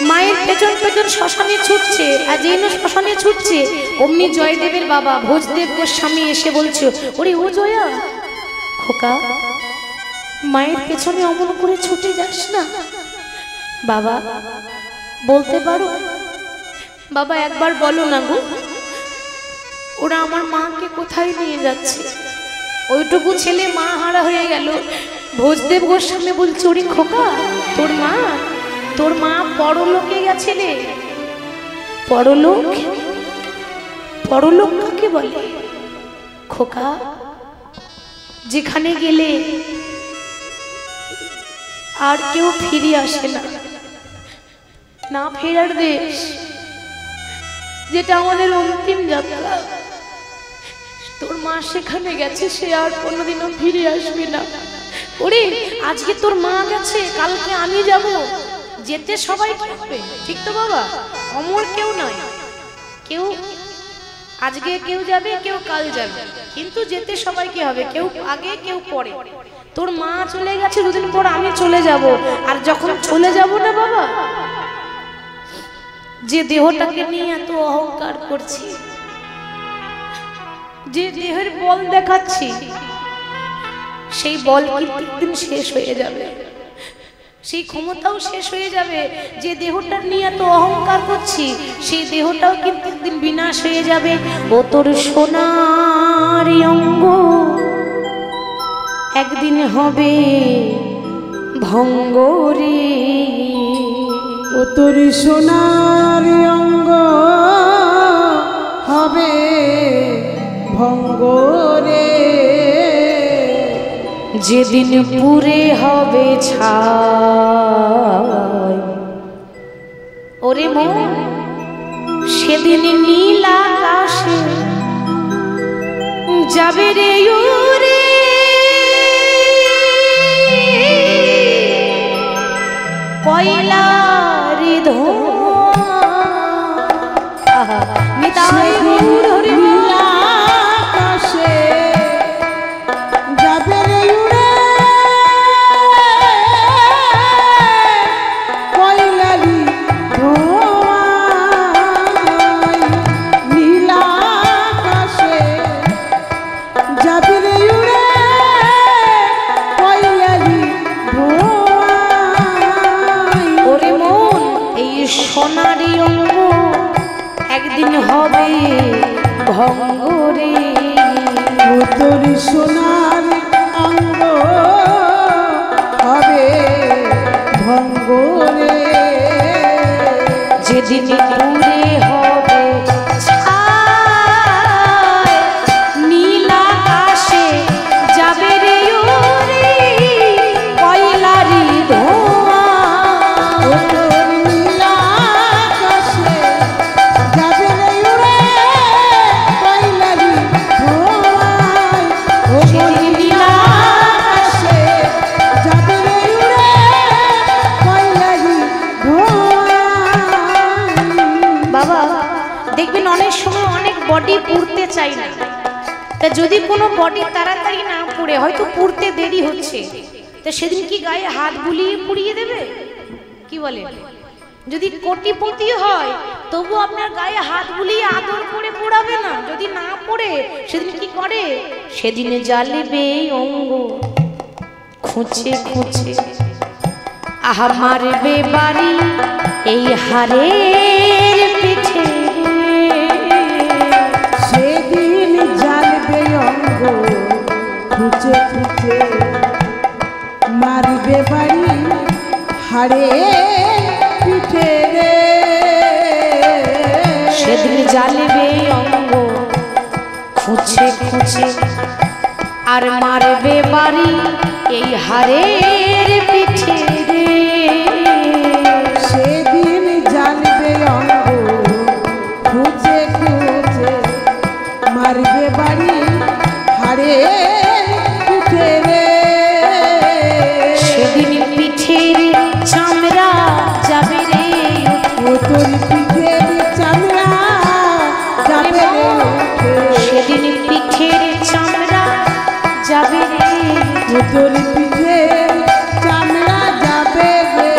মায়ের পেছন পেছন শ্মশানে ছুটছে, আর যেই না শ্মশানে ছুটছে অমনি জয়দেবের বাবা ভোজদেব গোস্বামী এসে বলছে, ওরে ও জয়া, খোকা মায়ের পেছনে অমন করে ছুটে যাস না বাবা, বলতে পারো বাবা, একবার বলো না গো, ওরা আমার মাকে কোথায় নিয়ে যাচ্ছে? ওইটুকু ছেলে মা হারা হয়ে গেল। ভোজদেব গোস্বামী বলছে, ওরে খোকা, তোর মা পরলোকে গেছে রে। পরলোক? পরলোক কাকে বলে খোকা? যেখানে গেলে আর কেউ ফিরে আসে না, না ফেরার দেশ, যেটা আমাদের অন্তিম যাত্রা। তোর মা সেখানে গেছে, সে আর কোনোদিনও ফিরে আসবে না। ওরে আজকে তোর মা গেছে, কালকে আমি যাব, যেতে সবাই থাকবে, ঠিক তো বাবা? অমর কেউ নয়, কেউ আজকে কেউ যাবে, কেউ কাল যাবে, কিন্তু যেতে সবাইকে হবে, কেউ আগে কেউ পরে। তোর মা চলে গেছে, দুদিন পর আমি চলে যাব, আর যখন চলে যাব না বাবা, যে দেহটাকে নিয়ে এত অহংকার করছি, যে দেহের বল দেখাচ্ছি, সেই বল কিন্তু একদিন শেষ হয়ে যাবে, সেই ক্ষমতাও শেষ হয়ে যাবে। যে দেহটা নিয়ে এত অহংকার করছি, সেই দেহটাও কিন্তু একদিন বিনাশ হয়ে যাবে। ও তোর সোনার অঙ্গ একদিন হবে ভঙ্গ রে, ও তোর সোনার অঙ্গ হবে ভঙ্গ রে, যেদিন পুরে হবে ছাই। ওরে মন, সেদিন নীল আকাশে যাবে রে উড়ে, কয়লার ধোঁয়া নিতাই গৌর হরি নীল আকাশে যাবে রে উড়ে, কয়লারি ধোঁয়ায়। নীল আকাশে যাবে রে উড়ে, কয়লারি ধোঁয়ায়। ওরে মন, এই সোনারি অঙ্গ একদিন হবে ভঙ্গ রে, ও তোর সোনার অঙ্গ হবে ভঙ্গ রে, যেদিন পুরে হবে ছাই। নীল আকাশে যাবে রে উড়ে, কয়লারি ধোঁয়া। ও তোর নীল আকাশে যাবে রে উড়ে, কয়লারি ধোঁয়ায়। ও তোর নীল আকাশে যাবে রে উড়ে, কয়লারি ধোঁয়ায়। বাবা দেখবেন অনেক সময় অনেক বডি পুড়তে চাই না, তা যদি কোনো বডি তাড়াতাড়ি না পুড়ে, হয়তো পুড়তে দেরি হচ্ছে, তা সেদিন কি গায়ে হাত বুলিয়ে পুড়িয়ে দেবে? কি বলে? যদি কোটিপতি হয় তবু আপনার গায়ে হাত বুলিয়ে আদর করে পোড়াবে না, যদি না পড়ে সেদিন কি করে? সেদিনে জ্বালিবে অঙ্গ খুঁচে খুঁচে, আহা মারবে বাড়ি এই হারের পিঠে। সেদিন জ্বালবে অঙ্গ খুঁচে খুঁচে, মারবে বাড়ি হাড়ে পিঠে রে। সেদিন জ্বালিবে অঙ্গ খুঁচে খুঁচে, আর মারবে বাড়ি এই হারের পিঠে রে। সেদিন জ্বালবে অঙ্গ খুঁচে খুঁচে, মারবে বাড়ি হাড়ে পিঠে রে। সেদিন পিঠের চামড়া যাবে রে, ও তোর পিঠের চামড়া যাবে রে উঠে। সেদিন পিঠের চামড়া যাবে রে, ও তোর পিঠের চামড়া যাবে রে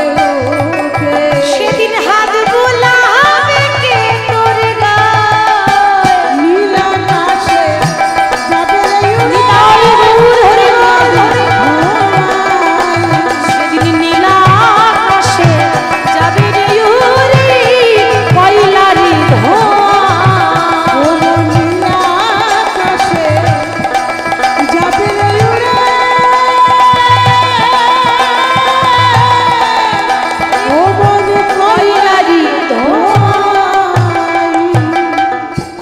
উঠে। সেদিন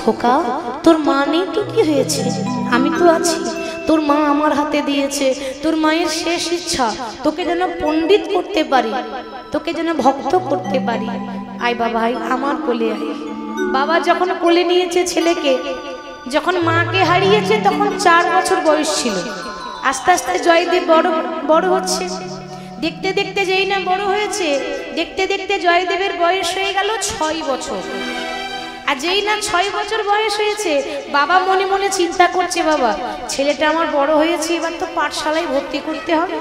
খোকা তোর মা নেই তো কি হয়েছে, আমি তো আছি। তোর মা আমার হাতে দিয়েছে, তোর মায়ের শেষ ইচ্ছা তোকে যেন পণ্ডিত করতে পারি, তোকে যেন ভক্ত করতে পারি। আয় বাবা আয়, আমার কোলে আয়। বাবা যখন কোলে নিয়েছে ছেলেকে, যখন মাকে হারিয়েছে তখন 4 বছর বয়স ছিল। আস্তে আস্তে জয়দেব বড় হচ্ছে। দেখতে দেখতে যেই না বড় হয়েছে, দেখতে দেখতে জয়দেবের বয়স হয়ে গেল 6 বছর। আর যেই না 6 বছর বয়স হয়েছে, বাবা মনে মনে চিন্তা করছে, বাবা ছেলেটা আমার বড় হয়েছে, এবার তো পাঠশালায় ভর্তি করতে হবে।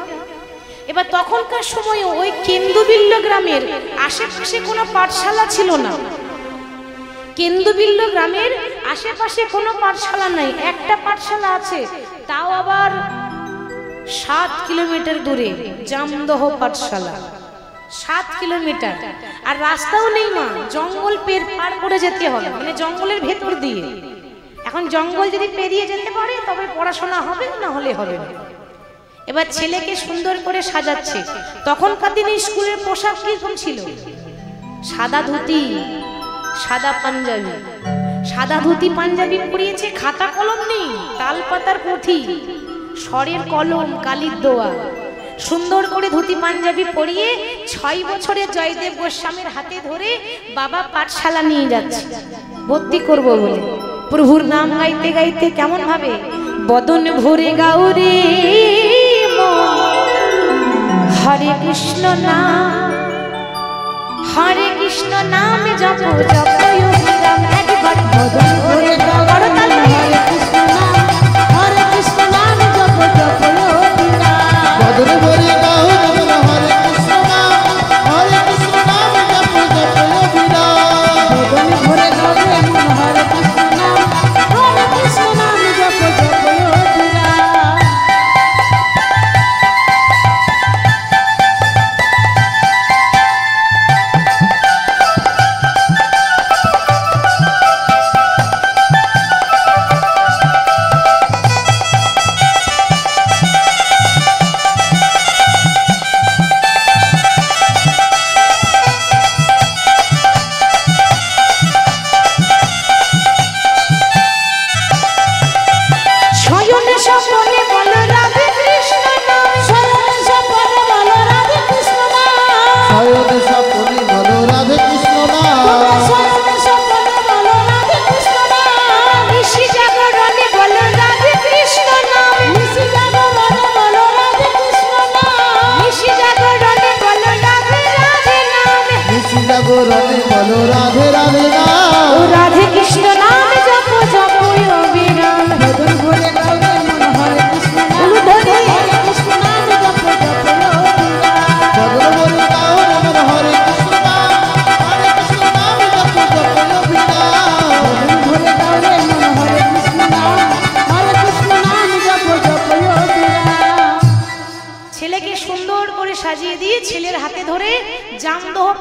এবার তখনকার সময় ওই কেন্দুবিল্ল গ্রামের আশেপাশে কোনো পাঠশালা ছিল না। কেন্দুবিল্ল গ্রামের আশেপাশে কোনো পাঠশালা নাই। একটা পাঠশালা আছে, তাও আবার 7 কিলোমিটার দূরে, জামদহ পাঠশালা। 7 কিলোমিটার। আর রাস্তাও নেই মা, জঙ্গল পার করে যেতে হবে, মানে জঙ্গলের ভেতর দিয়ে। এখন জঙ্গল যদি পেরিয়ে যেতে পারে তবে পড়াশোনা হবে, না হলে হবে না। এবার ছেলেকে সুন্দর করে সাজাচ্ছে। তখনকার দিনে স্কুলের পোশাক কিরকম ছিল? সাদা ধুতি, সাদা পাঞ্জাবি। সাদা ধুতি পাঞ্জাবি পরিয়েছে, খাতা কলম নেই, তাল পাতার পুঁথি, স্বরের কলম, কালির দোয়া। সুন্দর করে ধুতি পাঞ্জাবি পরিয়ে 6 বছরের জয়দেব গোস্বামীর হাতে ধরে বাবা পাঠশালা নিয়ে যাচ্ছে ভর্তি করব বলে। প্রভুর নাম গাইতে গাইতে কেমন ভাবে, বদন ভরে গাউরে হরে কৃষ্ণ নাম, হরে কৃষ্ণ নাম জপ জপ রাম। একবার বদন ভরে গাউরে হরে কৃষ্ণ নাম, হরে কৃষ্ণ নাম জপ জপ বদন ভরে গাউরে হরে কৃষ্ণ নাম, হরে কৃষ্ণ নাম জপ জপ অবিরাম। বদন ভরে গাউরে হরে কৃষ্ণ নাম, হরে কৃষ্ণ নাম জপ জপ অবিরাম।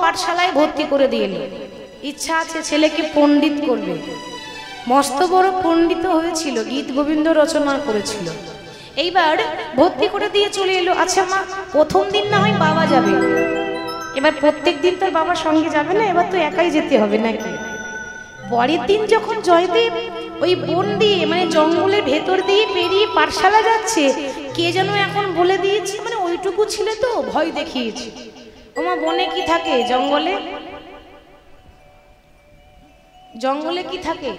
পাঠশালায় ভর্তি করে দিল। ইচ্ছা আছে ছেলেকে পণ্ডিত করবে। মস্ত বড় পণ্ডিত হয়েছিল, গীত গোবিন্দ রচনা করেছিল। এইবার ভর্তি করে দিয়ে চলে এলো। আচ্ছা মা, প্রথম দিন না হয় বাবা যাবে, এবার প্রত্যেক দিন তোর বাবার সঙ্গে যাবে না, এবার তো একাই যেতে হবে নাকি? পরের দিন যখন জয়দেব ওই বন দিয়ে, মানে জঙ্গলের ভেতর দিয়ে পেরিয়ে পাঠশালা যাচ্ছে, কে যেন এখন বলে দিয়েছে, মানে ওইটুকু ছিল তো ভয় দেখিয়েছে। ওমা বনে কি থাকে? জঙ্গলে, জঙ্গলে কি থাকে?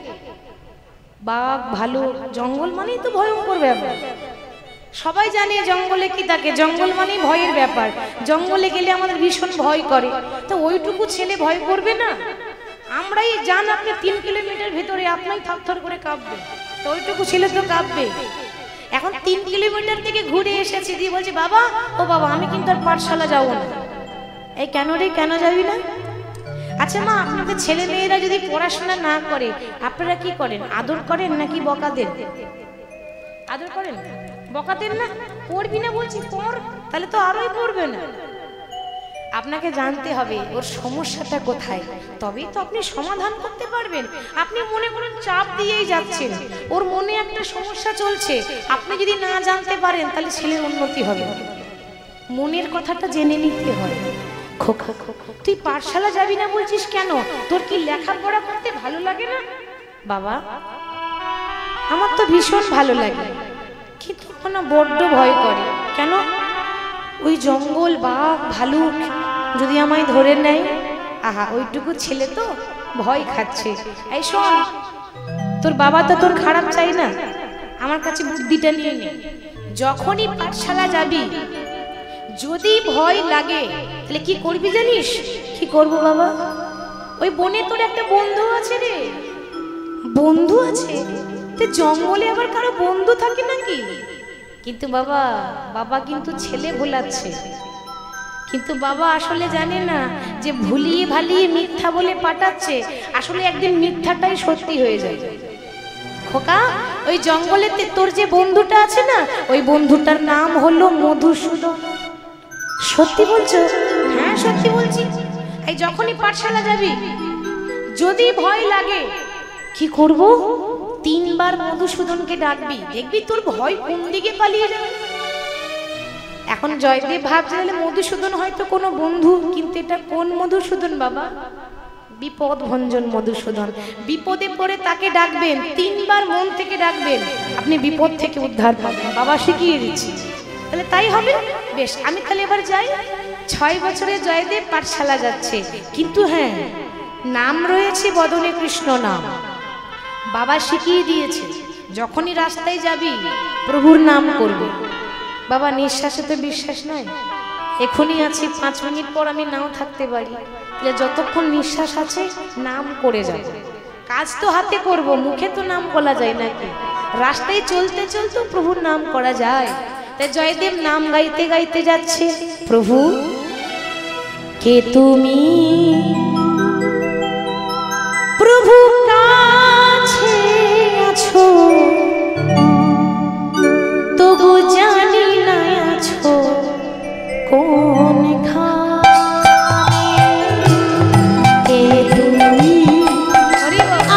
বাঘ, ভালুক। জঙ্গল মানেই তো ভয়ঙ্কর ব্যাপার। সবাই জানে জঙ্গলে কি থাকে, জঙ্গল মানেই ভয়ের ব্যাপার। জঙ্গলে গেলে আমাদের ভীষণ ভয় করে, তো ওইটুকু ছেলে ভয় করবে না? আমরাই জান, আপনি 3 কিলোমিটার ভেতরে আপনাই থরথর করে কাঁপবে, তো ওইটুকু ছেলে তো কাঁপবে। এখন 3 কিলোমিটার থেকে ঘুরে এসেছে, দিয়ে বলছে বাবা, ও বাবা আমি কিন্তু আর পাঠশালা যাবো না। এই কেন রে, কেন যাবি না? আচ্ছা মা, আপনাদের ছেলে মেয়েরা যদি পড়াশোনা না করে আপনারা কি করেন? আদর করেন নাকি বকা দেন? আদর করেন, বকা দেন না? পড়বি না বলছি, পড়, তাহলে তো আরোই পড়বে না। আপনাকে জানতে হবে ওর সমস্যাটা কোথায়, তবেই তো আপনি সমাধান করতে পারবেন। আপনি মনে করেন চাপ দিয়েই যাচ্ছেন, ওর মনে একটা সমস্যা চলছে, আপনি যদি না জানতে পারেন তাহলে ছেলের উন্নতি হবে। মনের কথাটা জেনে নিতে হয়। খোকা, তুই পাঠশালা যাবি না বলছিস কেন? তোর কি লেখাপড়া করতে ভালো লাগে না? বাবা আমার তো ভীষণ ভালো লাগে, কিন্তু না বড্ড ভয় করে। কেন? ওই জঙ্গল, বাঘ, ভালুক যদি আমায় ধরে নেয়, আহা ওইটুকু ছেলে তো ভয় খাচ্ছে। এই শোন, তোর বাবা তো তোর খারাপ চাই না, আমার কাছে বুদ্ধিটা নিয়ে নে। যখনই পাঠশালা যাবি, যদি ভয় লাগে তাহলে কি করবি জানিস? কি করব বাবা? ওই বনে তোর একটা বন্ধু আছে রে। বন্ধু আছে? তে জঙ্গলে আবার কারো বন্ধু থাকে নাকি? কিন্তু বাবা, বাবা কিন্তু ছেলে ভোলাচ্ছে। কিন্তু বাবা আসলে জানে না যে ভুলিয়ে ভালিয়ে মিথ্যা বলে পাঠাচ্ছে, আসলে একদিন মিথ্যাটাই সত্যি হয়ে যায়। খোকা, ওই জঙ্গলেতে তোর যে বন্ধুটা আছে না, ওই বন্ধুটার নাম হলো মধুসূদন। সত্যি বলছো? হ্যাঁ সত্যি বলছি। এই যখনই পাঠশালা যাবি, যদি ভয় লাগে কি করব? 3 বার মধুসূদনকে ডাকবি, দেখবি তোর ভয় কোন দিকে পালিয়ে যাবে। এখন জয়দেব ভাবছে মধুসূদন হয়তো কোনো বন্ধু, কিন্তু এটা কোন মধুসূদন বাবা? বিপদ ভঞ্জন মধুসূদন। বিপদে পড়ে তাকে ডাকবেন, 3 বার মন থেকে ডাকবেন, আপনি বিপদ থেকে উদ্ধার পাবেন। বাবা শিখিয়ে দিচ্ছি, তাহলে তাই হবে। বেশ, আমি তাহলে এবার যাই। 6 বছরে জয়দেব পাঠশালা যাচ্ছে, কিন্তু হ্যাঁ নাম রয়েছে বদনে কৃষ্ণ নাম। বাবা শিখিয়ে দিয়েছে যখনই রাস্তায় যাবি প্রভুর নাম করবে। বাবা নিঃশ্বাসে তো বিশ্বাস নাই, এখনই আছি, 5 মিনিট পর আমি নাও থাকতে পারি, তাহলে যতক্ষণ নিঃশ্বাস আছে নাম করে যাব। কাজ তো হাতে করব, মুখে তো নাম বলা যায় নাকি? রাস্তায় চলতে চলতে প্রভুর নাম করা যায়। তাই জয়দেব নাম গাইতে গাইতে যাচ্ছে। প্রভু কে তুমি? প্রভু কাছে আছো, তবু জানি না আছো কোন কে তুমি?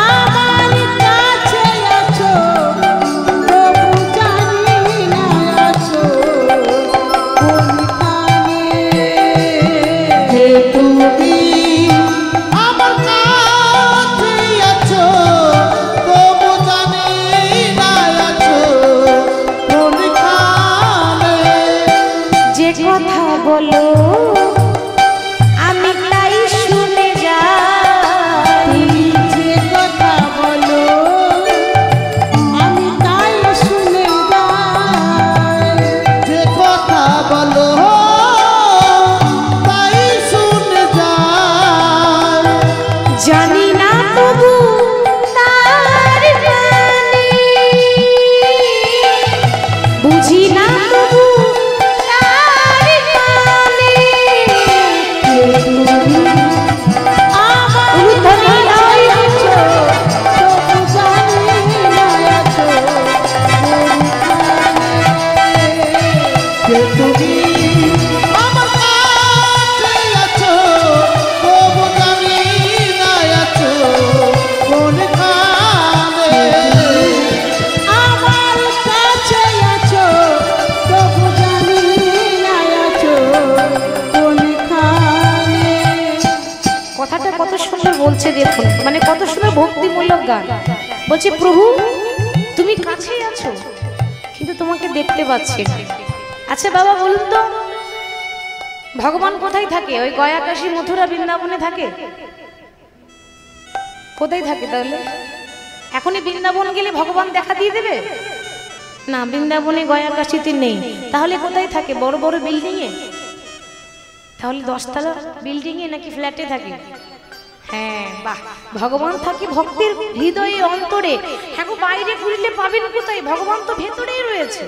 আমার কাছে আছো, প্রভু জানি না আছো কোনখানে। হে তুমি আমার কাছে আছো, তবু জানি না আছো কোনখানে। যে কথা বলো আমি তাই শুনে যাই, তুমি যে কথা বলো আমি তাই শুনে যাই। যে কথা বলো তাই শুনে যায়। জানি না তবু তার মানে, বুঝি না তবু তার মানে। কে তুমি? আমার উলুধ্বনি কাছে দাও। আছো, তবু জানি না আছো কোনখানে। কে তুমি আমার কাছে আছো, তবু জানি না আছো কোনখানে। আমার কাছে আছো, তবু জানি না আছো কোনখানে। কথাটা কত সুন্দর বলছে দেখুন, মানে কত সুন্দর ভক্তিমূলক গান। বলছে প্রভু তুমি কাছেই আছো, কিন্তু তোমাকে দেখতে পাচ্ছি না। আচ্ছা বাবা বলুন তো, ভগবান কোথায় থাকে? ওই গয়া, কাশী, মথুরা, বৃন্দাবনে থাকে? কোথায় থাকে তাহলে? এখনই বৃন্দাবন গেলে ভগবান দেখা দিয়ে দেবে না? বৃন্দাবনে, গয়া, কাশীতে নেই, তাহলে কোথায় থাকে? বড় বড় বিল্ডিং এ? তাহলে 10 তলা বিল্ডিং এ নাকি ফ্ল্যাটে থাকে? হ্যাঁ বাহ, ভগবান থাকে ভক্তের হৃদয়ে, অন্তরে। হ্যাঁ গো, বাইরে ঘুরলে পাবেন কোথায়? ভগবান তো ভেতরেই রয়েছে।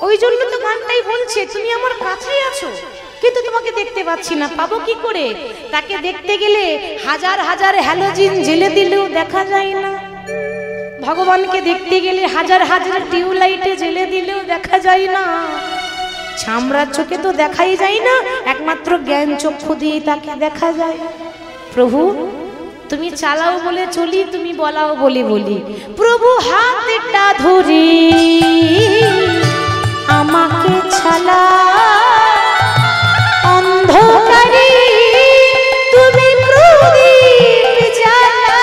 ওই জন্য তো গানটাই বলছে তুমি আমার কাছেই আছো, কিন্তু তোমাকে দেখতে পাচ্ছি না। পাবো কি করে? তাকে দেখতে গেলে হাজার হাজার হ্যালোজিন জ্বেলে দিলেও দেখা যায় না। ভগবানকে দেখতে গেলে হাজার হাজার টিউবলাইটে জ্বেলে দিলেও দেখা যায় না। চামড়ার চোখে তো দেখাই যায় না, একমাত্র জ্ঞান চক্ষু দিয়ে তাকে দেখা যায়। প্রভু তুমি চালাও বলে চলি, তুমি বলাও বলে বলি। প্রভু হাতটা ধরে আমাকে ছালা, অন্ধকারে তুমি প্রদীপ জ্বালা।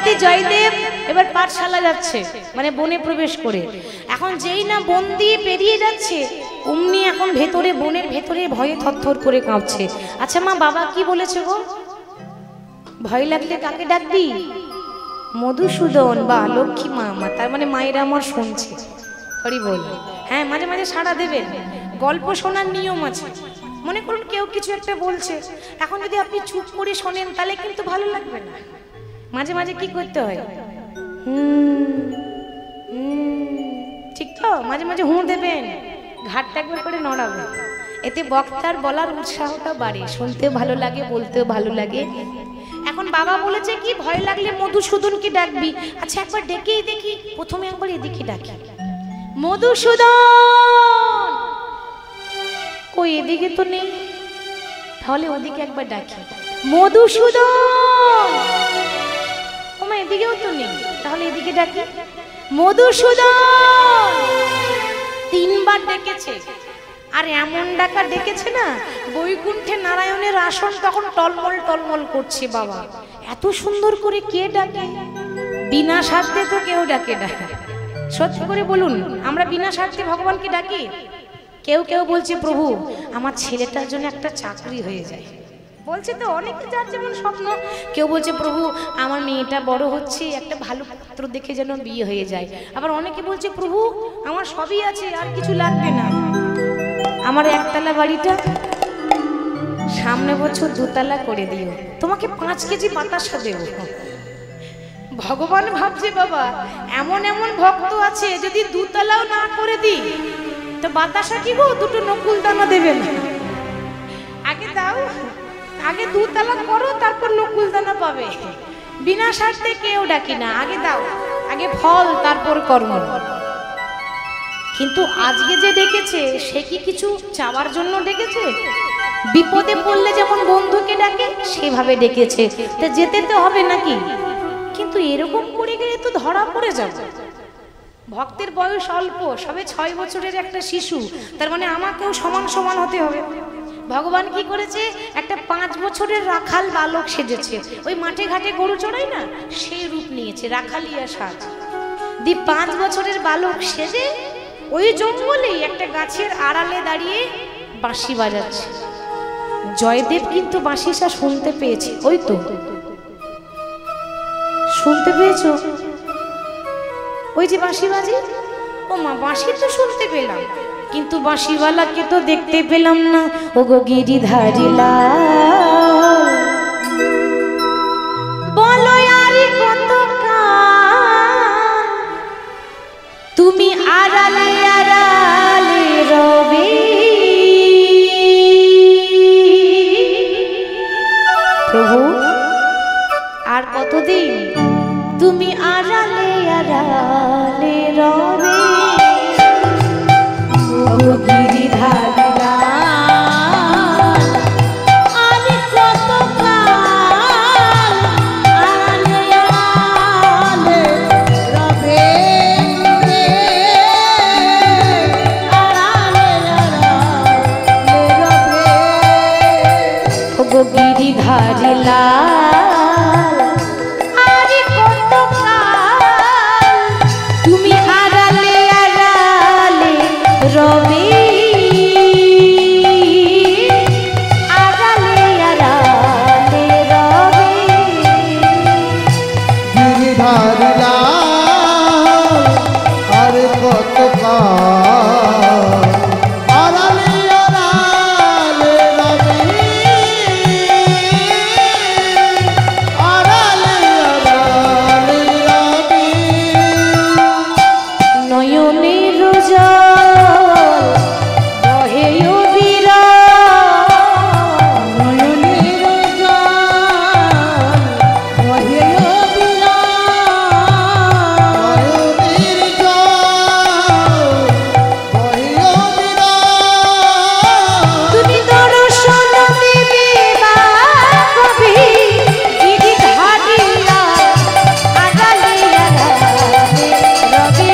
রাতে জয়দেব এবার পাঠশালা যাচ্ছে, মানে বনে প্রবেশ করে। এখন যেই না বন দিয়ে পেরিয়ে যাচ্ছে, অমনি এখন ভেতরে বনের ভেতরে ভয়ে থরথর করে কাঁপছে। আচ্ছা মা, বাবা কি বলেছে গো? ভয় লাগলে কাকে ডাকবি? মধুসূদন বা লক্ষ্মী মা। তার মানে মায়েরা আমার শুনছে। হরি বল। হ্যাঁ, মাঝে মাঝে সাড়া দেবেন। গল্প শোনার নিয়ম আছে। মনে করুন কেউ কিছু একটা বলছে, এখন যদি আপনি চুপ করে শোনেন তাহলে কিন্তু ভালো লাগবে না। মাঝে মাঝে কি করতে হয়? ঠিক তো? মাঝে মাঝে হুঁ দেবেন, ঘাটটা একবার করে নড়াবেন। এতে বক্তার বলার উৎসাহটা বাড়ে, শুনতেও ভালো লাগে, বলতেও ভালো লাগে। এখন বাবা বলেছে কি, ভয় লাগলে মধুসূদনকে ডাকবি। আচ্ছা একবার ডেকেই দেখি। প্রথমে একবার এদিকে ডাকি, মধুসূদন। কই, এদিকে তো নেই। তাহলে ওদিকে একবার ডাকি, মধুসূদন। ওমা, এদিকেও তো নেই। তাহলে এদিকে ডাকি, মধুসূদন। তিনবার ডেকেছে। আর এমন ডাকা ডেকেছে না, বৈকুণ্ঠে নারায়ণের আসন তখন টলমল টলমল করছে। বাবা, এত সুন্দর করে কে ডাকে? বিনা স্বার্থে তো কেউ ডাকে না। সত্যি করে বলুন, আমরা বিনা স্বার্থে ভগবানকে ডাকি? কেউ কেউ বলছে, প্রভু আমার ছেলেটার জন্য একটা চাকরি হয়ে যায়, বলছে তো অনেকে, যার যেমন স্বপ্ন। কেউ বলছে, প্রভু আমার মেয়েটা বড় হচ্ছে, একটা ভালো পাত্র দেখে যেন বিয়ে হয়ে যায়। আবার অনেকে বলছে, প্রভু আমার সবই আছে, আর কিছু লাগবে না, আমার একতলা বাড়িটা সামনে বছর দুতলা করে দিও, তোমাকে 5 কেজি বাতাসা দেব। ভগবান ভাবছে, বাবা এমন এমন ভক্ত আছে, যদি দুতলাও না করে দিই তো বাতাসা কি গো, 2টো নকুল দানা দেবে না? আগে দাও, আগে দুতলা করো, তারপর নকুল দানা পাবে। বিনা স্বার্থে কেউ ডাকি না, আগে দাও, আগে ফল তারপর কর্ম। কিন্তু আজকে যে ডেকেছে, সে কি কিছু চাওয়ার জন্য ডেকেছে? বিপদে পড়লে যেমন বন্ধুকে ডাকে, সেভাবে ডেকেছে। তা যেতে তো হবে নাকি? কিন্তু এরকম করে গেলে তো ধরা পড়ে যাবে। ভক্তের বয়স অল্প, সবে 6 বছরের একটা শিশু, তার মানে আমাকেও সমান সমান হতে হবে। ভগবান কি করেছে, একটা 5 বছরের রাখাল বালক সেজেছে। ওই মাঠে ঘাটে গরু চড়াই না, সেই রূপ নিয়েছে, রাখালিয়া সাজ। 5 বছরের বালক সেজে ওই জঙ্গলেই একটা গাছের আড়ালে দাঁড়িয়ে বাঁশি বাজাচ্ছে। জয়দেব কিন্তু বাঁশিটা শুনতে পেয়েছে। ওই তো শুনতে পেয়েছো, ওই যে বাঁশি বাজে। ও মা, বাঁশি তো শুনতে পেলাম, কিন্তু বাঁশিওয়ালাকে তো দেখতে পেলাম না। ও গো গিরিধারী লাল, বলো আরি কত কাল তুমি আড়ালে আড়ালে রবে। প্রভু আর কতদিন তুমি আড়ালে আড়ালে রবে? ও গিরিধারী লাল, আরে কত কাল আড়ালে আড়ালে রবে, আড়ালে আড়ালে রবে। ও গিরিধারী লাল, আরে কত কাল তুমি আড়ালে আড়ালে রবে, আড়ালে আড়ালে রবে। গিরিধারী লাল, আর কত কাল আড়ালে আড়ালে রবে, আড়ালে আড়ালে রবে। নয়নের জল বহে অবিরাম, নয়নের জল বহে অবিরাম, নয়নের জল বহে অবিরাম। তুমি দর্শন দেবে বা কবে, গিরিধারী লাল, আড়ালে আড়ালে রবে,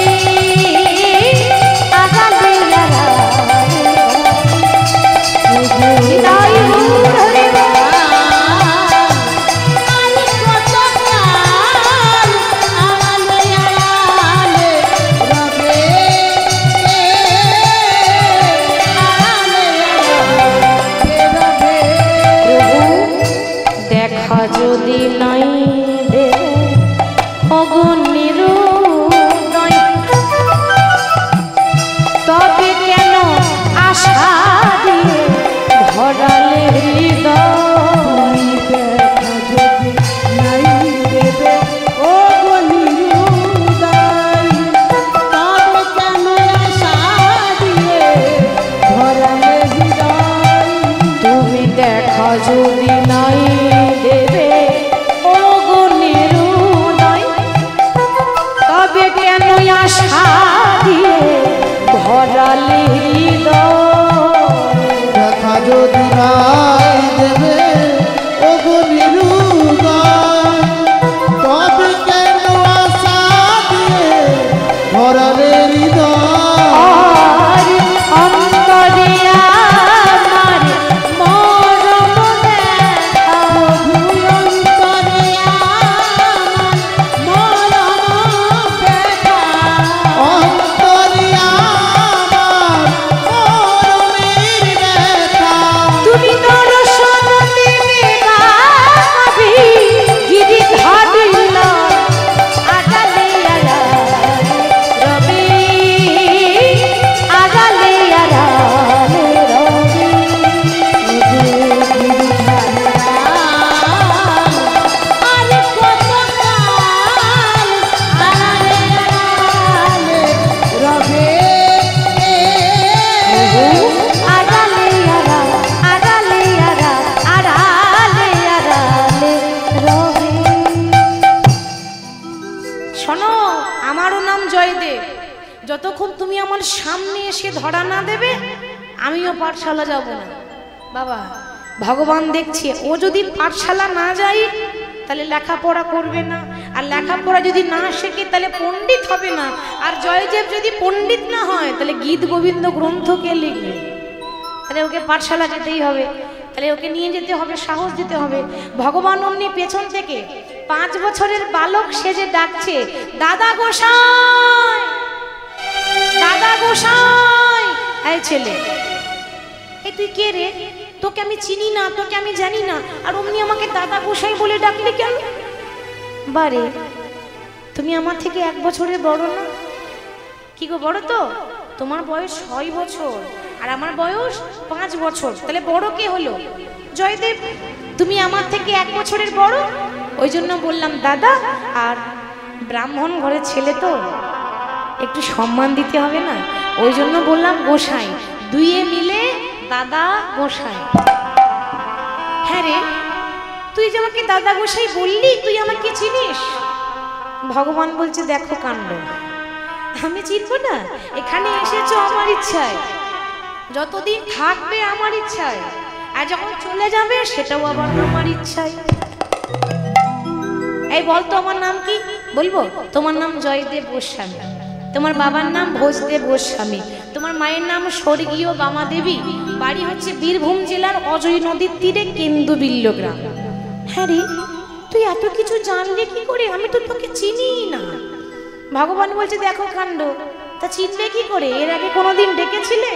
ধরাই দেবে ওগো নিরুদয় তবে কেন আশা দিয়ে ধরালে হৃদয় অন্তরে আমার মরম দেখা অন্তরে আমার মরম ব্যথা অন্তরে আমার মরমের ব্যথা তুমি দর্শন দেবে ভাবি গিরি ধাবিল আগালে রবি আগালে রবি আরে কত কাল আড়ালে রবে আগালে আগালে আড়ালে রবি। শোনো, আমারও নাম জয়দেব। যতক্ষণ তুমি আমার সামনে এসে ধরা না দেবে আমিও পাঠশালা যাব না। বাবা ভগবান দেখছে, ও যদি পাঠশালা না যায় তাহলে লেখাপড়া করবে না, আর লেখাপড়া যদি না শেখে তাহলে পণ্ডিত হবে না, আর জয়দেব যদি পণ্ডিত না হয় তাহলে গীত গোবিন্দ গ্রন্থ কে লিখবে? তাহলে ওকে পাঠশালা যেতেই হবে, তাহলে ওকে নিয়ে যেতে হবে, সাহস দিতে হবে। ভগবান অমনি পেছন থেকে 5 বছরের বালক সেজে ডাকছে, দাদা গোসাই, দাদা গোসাই। এই ছেলে, এই তুই কে রে? তোকে আমি চিনি না, তোকে আমি জানি না, আর অমনি আমাকে দাদা গোসাই বলে ডাকলি কেন? বারে, তুমি আমার থেকে 1 বছরের বড় না? কি গো, বড় তো? তোমার বয়স 6 বছর আর আমার বয়স 5 বছর, তাহলে বড় কে হলো? জয়দেব। তুমি আমার থেকে 1 বছরের বড়, ওই জন্য বললাম দাদা। আর ব্রাহ্মণ ঘরের ছেলে তো একটু সম্মান দিতে হবে না, ওই জন্য বললাম গোসাই। দুইয়ে মিলে দাদা গোসাই। হ্যাঁ রে, তুই যে আমাকে দাদা গোসাই বললি, তুই আমাকে চিনিস? ভগবান বলছে দেখো কাণ্ড, আমি চিনবো না? এখানে এসেছো আমার ইচ্ছায়, যতদিন থাকবে আমার ইচ্ছায়, আর যখন চলে যাবে সেটাও আবার আমার ইচ্ছায়। এই বল তো আমার নাম কি? বলবো, তোমার নাম জয়দেব গোস্বামী, তোমার বাবার নাম ভোজদেব গোস্বামী, তোমার মায়ের নাম স্বর্গীয় বামা দেবী, বাড়ি হচ্ছে বীরভূম জেলার অজয় নদীর তীরে কেন্দুবিল্ল গ্রাম। হ্যাঁ রে, তুই এত কিছু জানলে কি করে? আমি তো তোকে চিনি না। ভগবান বলছে দেখো কাণ্ড, তা চিনলে কি করে? এর আগে কোনোদিন ডেকেছিলে?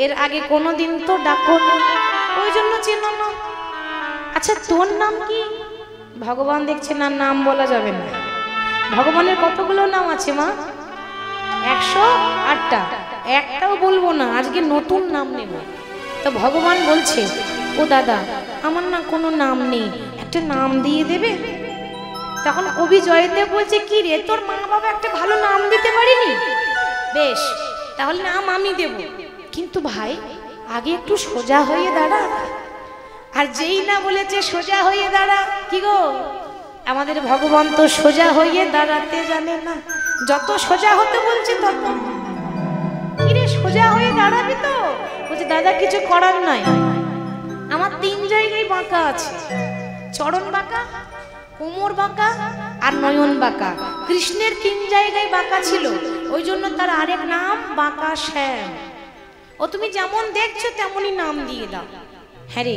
এর আগে কোনোদিন তো ডাকো না, ওই জন্য চেনো না। আচ্ছা তোর নাম কি? ভগবান দেখছে না, নাম বলা যাবে না। ভগবানের কতগুলো নাম আছে মা? 108টা, একটাও বলবো না, আজকে নতুন নাম নেব। তো ভগবান বলছে, ও দাদা আমার না কোনো নাম নেই, একটা নাম দিয়ে দেবে? তখন কবি জয়দেব বলছে, কি রে তোর মা বাবা একটা ভালো নাম দিতে পারিনি? বেশ, তাহলে নাম আমি দেব, কিন্তু ভাই আগে একটু সোজা হয়ে দাঁড়া। আর যেই না বলেছে সোজা হয়ে দাঁড়া, কি গো আমাদের ভগবান তো সোজা হয়ে দাঁড়াতে জানে না, যত সোজা হতে বলছে তত। কিরে সোজা হয়ে দাঁড়াবি তো? বলছে দাদা কিছু করার নাই, আমার 3 জায়গায় বাঁকা আছে, চরণ বাঁকা, কোমর বাঁকা আর নয়ন বাঁকা। কৃষ্ণের 3 জায়গায় বাঁকা ছিল, ওই জন্য তার আরেক নাম বাঁকা শ্যাম। ও তুমি যেমন দেখছো তেমনই নাম দিয়ে দাও। হ্যাঁ রে,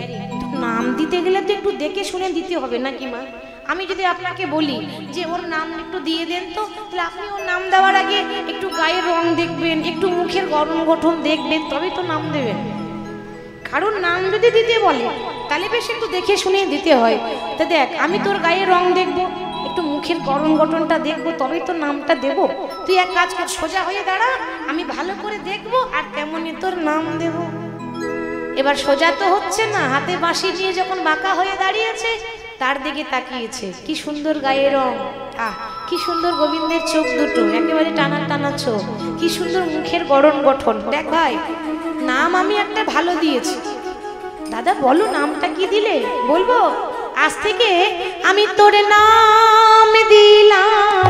নাম দিতে গেলে তো একটু দেখে শুনে দিতে হবে নাকি মা? আমি যদি আপনাকে বলি যে ওর নাম একটু দিয়ে দেন তো, তাহলে আপনি ওর নাম দেওয়ার আগে একটু গায়ের রং দেখবেন, একটু মুখের গঠন গঠন দেখবেন, তবেই তো নাম দেবেন। কারণ নাম যদি দিতে বলে তাহলে বেশ একটু দেখে শুনে দিতে হয়। তা দেখ, আমি তোর গায়ের রং দেখবো, একটু মুখের গঠন গঠনটা দেখবো, তবেই তো নামটা দেব। তুই এক কাজ কর, সোজা হয়ে দাঁড়া, আমি ভালো করে দেখবো আর তেমনই তোর নাম দেব। এবার সোজা তো হচ্ছে না, হাতে বাঁশি নিয়ে যখন বাঁকা হয়ে দাঁড়িয়েছে তার দিকে তাকিয়েছে, কি সুন্দর গায়ের রং, আহ কি সুন্দর গোবিন্দের চোখ দুটো, একেবারে টানা টানা চোখ, কি সুন্দর মুখের গড়ন গঠন। দেখ ভাই, নাম আমি একটা ভালো দিয়েছি। দাদা বলো নামটা কি দিলে? বলবো, আজ থেকে আমি তোর নাম দিলাম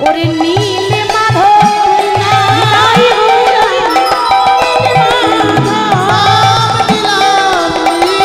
ওরে নীল মাধব। নাম দিলাম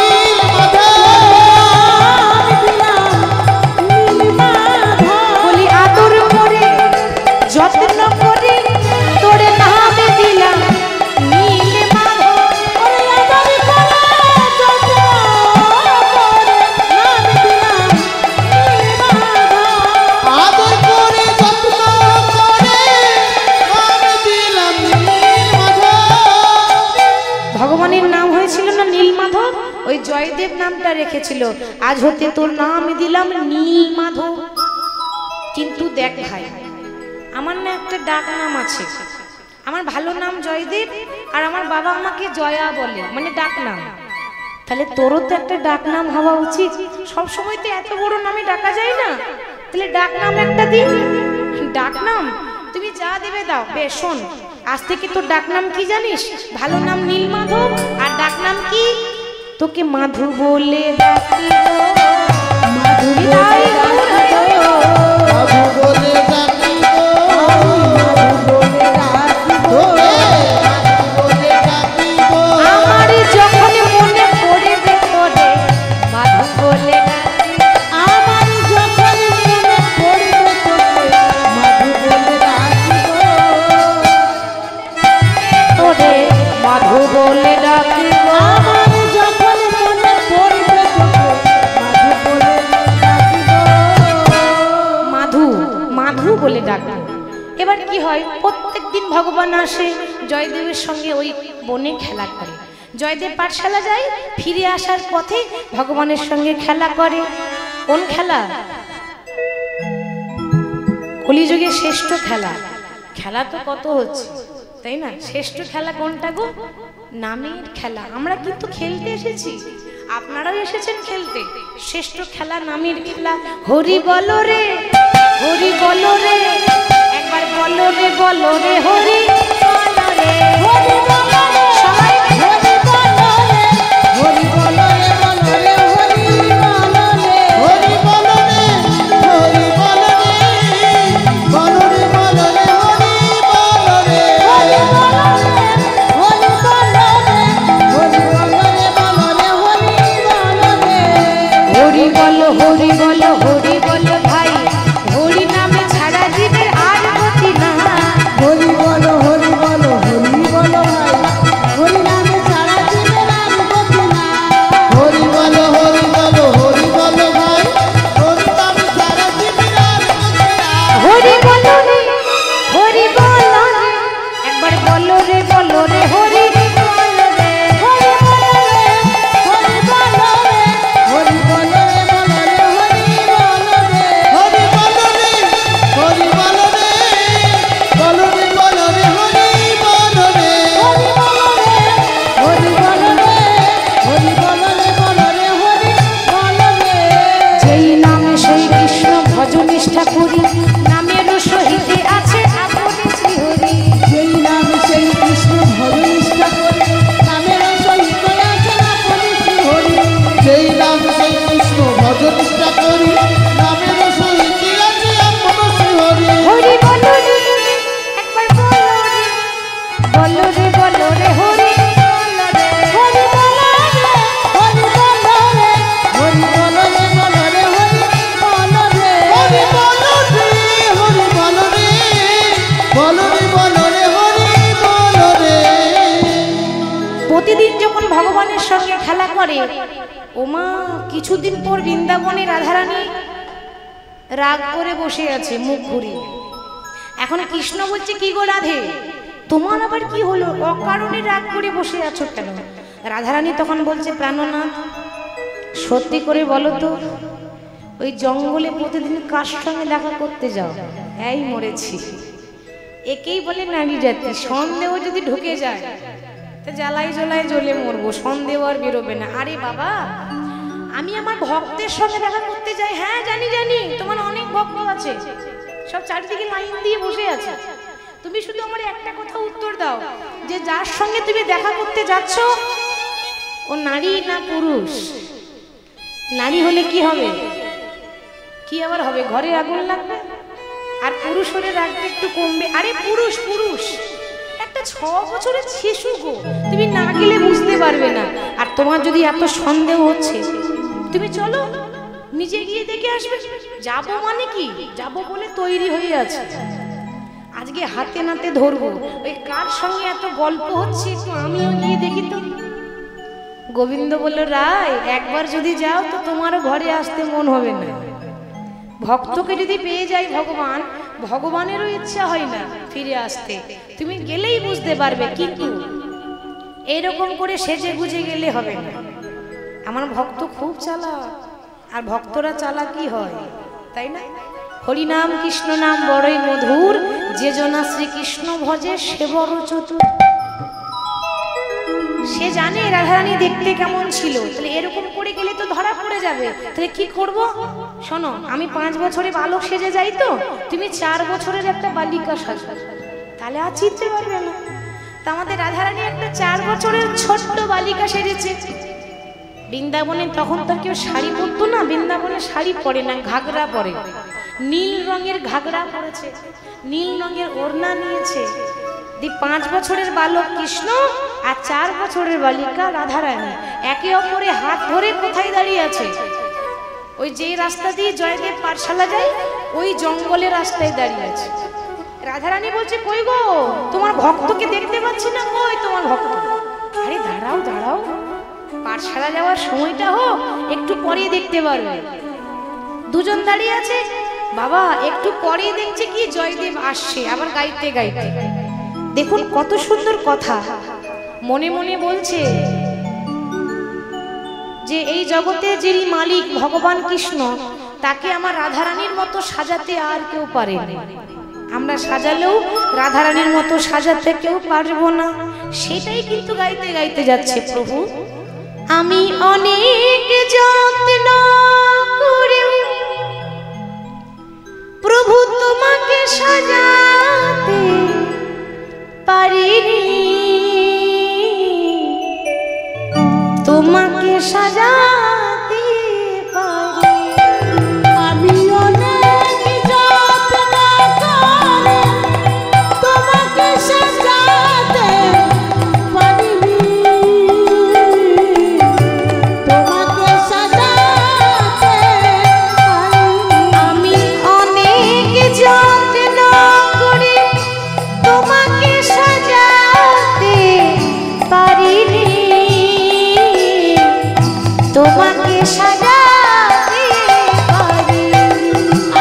জয়দেব নামটা রেখেছিল, আজ হতে তোর নাম দিলাম নীল মাধব। কিন্তু দেখ ভাই, আমার না একটা ডাক নাম আছে, আমার ভালো নাম জয়দেব, আর আমার বাবা আমাকে জয়া বলে, মানে ডাক নাম। তাহলে তোরও তো একটা ডাক নাম হওয়া উচিত। সব সময় তো এত বড় নামে ডাকা যায় না, তাহলে ডাক নাম একটা দিন। ডাক নাম তুমি যা দেবে দাও। বেশ শোন, আজ থেকে তোর ডাক নাম কি জানিস? ভালো নাম নীল মাধব, আর ডাক নাম কি? তোকে মাধু বলে ডাকি গো, মাধু বিদায় বলে দূর হয়ে গো। বাবু বলে ডাকি গো, মাধু বলে ডাকি গো। বাবু বলে ডাকি গো। আমার যখন মনে পড়বে তোরে মাধু বলে ডাকি, আমার যখন মনে পড়বে তোকে মাধু বলে ডাকি গো। তোরে মাধু বলে ডাকি গো। আমার যখন মনে পড়বে তোকে মাধু বলে ডাকি গো। মাধু, মাধু বলে ডাকবো। এবার কি হয়, প্রত্যেক দিন ভগবান আসে জয়দেবের সঙ্গে ওই বনে খেলা করে। জয়দেব পাঠশালা যায়, ফিরে আসার পথে ভগবানের সঙ্গে খেলা করে। কোন খেলা? কলিযুগের শ্রেষ্ঠ খেলা। খেলা তো কত হচ্ছে, তাই না? শ্রেষ্ঠ খেলা কোনটা গো? নামের খেলা। আমরা কিন্তু খেলতে এসেছি, আপনারাও এসেছেন খেলতে। শ্রেষ্ঠ খেলা নামের খেলা। হরি বলো রে, হরি বলো রে, একবার বলো রে, বলো রে, হরি বলো রে, হরি বলো রে, সবাই হরি বলো রে, হরি বলো রে, বলো রে, হরি বলো রে। হরি বলো রে, হরি বলো রে, বলো রে, বলো রে, হরি বলো রে। হরি বলো রে, হরি বলো রে, হরি বলো রে, বলো রে, হরি বলো রে। হরি বলো, হরি বলো, হরি বলো ভাই, হরি নামে ছাড়া জীবের আর গতি না। হরি বলো, হরি বলো, হরি বলো ভাই, হরি নামে ছাড়া জীবের আর গতি না। হরি বলো, হরি বলো, হরি বলো ভাই, হরি নামে সারা জীবনের গতি। হরি বলো রে, হরি বলো রে, একবার বলো রে, বলো রে, হরি বলো রে। হরি বলো রে, হরি বলো রে, হরি বলো রে, বলো রে, হরি বলো রে। হরি বলো রে, হরি বলো রে, বলো রে, বলো রে, হরি বলো রে। হরি বলো রে, হরি বলো রে, হরি বলো রে, বলো রে, হরি বলো রে। যেই নামে সেই কৃষ্ণ ভজ নিষ্ঠা করি, নামের সহিতে আছে আপনি শ্রীহরি। যেই নাম সেই কৃষ্ণ ভজ নিষ্ঠা করে, নামের সহিত আছে আপনি শ্রীহরি। যেই নাম সেই কৃষ্ণ ভজ নিষ্ঠা করি, নামের সহিত আছে আপন শ্রীহরি। হরি বলো রে, একবার বলো রে, বলো রে, বলো রে, হরি বলো রে। হরি বলো রে, হরি বলো রে, হরি বলো রে, বলো রে, হরি বলো রে। হরি বলো রে, হরি বলো রে, বলো রে, বলো রে, হরি বলো রে। প্রতিদিন যখন ভগবানের সঙ্গে খেলা করে, ওমা কিছুদিন পর বৃন্দাবনে রাধারানী রাগ করে বসে আছে, মুখ ঘুরিয়ে। এখন কৃষ্ণ বলছে, কি গো রাধে, তোমার আবার কি হলো, অকারণে রাগ করে বসে আছো কেন? রাধারানী তখন বলছে, প্রাণনাথ সত্যি করে বলো তো, ওই জঙ্গলে প্রতিদিন কার সঙ্গে দেখা করতে যাও? এই মরেছি। একেই বলে নারী জাতি। সন্দেহ যদি ঢুকে যায় তো জ্বালাই জ্বলায় জ্বলে মরবো, সন্দেহ আর বেরোবে না। আরে বাবা, আমি আমার ভক্তের সঙ্গে দেখা করতে যাই। হ্যাঁ জানি জানি, তোমার অনেক ভক্ত আছে, সব চারিদিকে লাইন দিয়ে বসে আছে। তুমি শুধু আমার একটা কথা উত্তর দাও, যে যার সঙ্গে তুমি দেখা করতে যাচ্ছ ও নারী না পুরুষ? নারী হলে কি হবে? কি আবার হবে? ঘরে আগুন লাগবে। আর পুরুষ হলে রাগটা একটু কমবে। আরে পুরুষ, পুরুষ একটা 6 বছরের শিশু গো, তুমি না গেলে বুঝতে পারবে না। আর তোমার যদি এত সন্দেহ হচ্ছে, তুমি চলো নিজে গিয়ে দেখে আসবে। যাবো মানে কি, যাবো বলে তৈরি হয়ে আছে। আজকে হাতে নাতে ধরবো, ওই কার সঙ্গে এত গল্প হচ্ছে, একটু আমিও গিয়ে দেখি তো। গোবিন্দ বলল, রায় একবার যদি যাও তো তোমারও ঘরে আসতে মন হবে না। ভক্তকে যদি পেয়ে যায় ভগবান, ভগবানেরও ইচ্ছা হয় না ফিরে আসতে। তুমি গেলেই বুঝতে পারবে। কিন্তু এরকম করে সেজে গুজে গেলে হবে না। আমার ভক্ত খুব চালাক, আর ভক্তরা চালাকি হয়, তাই না? হরিনাম কৃষ্ণ নাম বড়ই মধুর, যে জনা শ্রীকৃষ্ণ ভজে সে বড় চতুর। সে জানে রাধারানী দেখতে কেমন ছিল, তাহলে এরকম করে গেলে তো ধরা পড়ে যাবে। তাহলে কি করব? শোনো, আমি 5 বছরে বালক সেজে যাই, তো তুমি 4 বছরের একটা বালিকা সাজো, তাহলে আর চিনতে পারবে না। তা আমাদের রাধারানী একটা 4 বছরের ছোট্ট বালিকা সেজেছে। বৃন্দাবনে তখন তো কেউ শাড়ি পরতো না, বৃন্দাবনে শাড়ি পরে না, ঘাগরা পরে। নীল রঙের ঘাগরা পরেছে, নীল রঙের ওড়না নিয়েছে। 5 বছরের বালক কৃষ্ণ আর 4 বছরের বালিকা রাধারানী একে অপরে হাত ধরে কোথায় দাঁড়িয়ে আছে? ওই যে রাস্তা দিয়ে জয়দেব পাঠশালা যায়, ওই জঙ্গলের রাস্তায় দাঁড়িয়ে আছে। রাধারানী বলছে, কই গো, তোমার ভক্তকে দেখতে পাচ্ছি না, কই তোমার ভক্ত? আরে দাঁড়াও দাঁড়াও, পাঠশালা যাওয়ার সময়টা হোক, একটু পরে দেখতে পারবে। দুজন দাঁড়িয়ে আছে, বাবা একটু পরে দেখছে কি জয়দেব আসছে, আবার গাইতে গাইতে। দেখুন কত সুন্দর কথা, মনে মনে বলছে যে এই জগতে যিনি মালিক ভগবান কৃষ্ণ, তাকে আমার রাধারানীর মতো সাজাতে আর কেউ পারে না। আমরা সাজালেও রাধারানীর মতো সাজাতে কেউ পারবো না। সেটাই কিন্তু গাইতে গাইতে যাচ্ছে, প্রভু আমি অনেক যত্ন করে প্রভু তোমাকে সাজাতে পারিনি, তোমাকে সাজাতে পারি। আমি অনেক যত্ন করে তোমাকে সাজাতে পারিনি, তোমাকে সাজাতে পারিনি। আমি অনেক যত্ন করে তোমাকে সাজাতে পারিনি, তোমাকে সাজাতে পারি।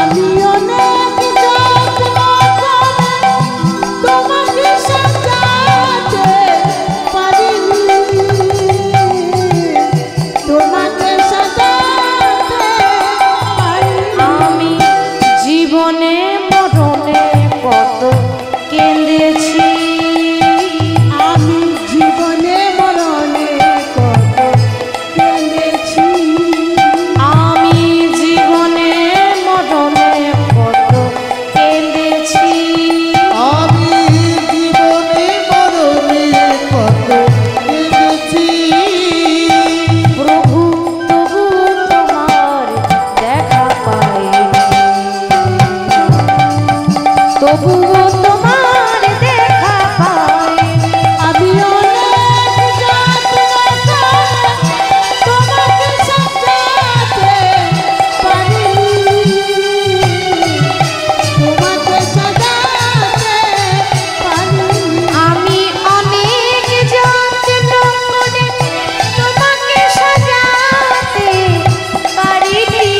আমি অনেক যত্ন করে তোমাকে সাজাতে পারিনি, তোমাকে সাজাতে পারিনি। আমি জীবনে মরণে কত কেঁদেছি, আমি জীবনে মরণে কত কেঁদেছি, আমি জীবনে মরণে কত কেঁদেছি। আমি জীবনে মরণে কত কেঁদেছি, প্রভু তবু তোমার দেখা পাইনি, তবুও তোমার দেখা পাইনি। আমি অনেক যত্ন করে তোমাকে সাজাতে পারিনি, তোমাকে সাজাতে পারিনি। আমি অনেক যত্ন করে তোমাকে সাজাতে পারিনি,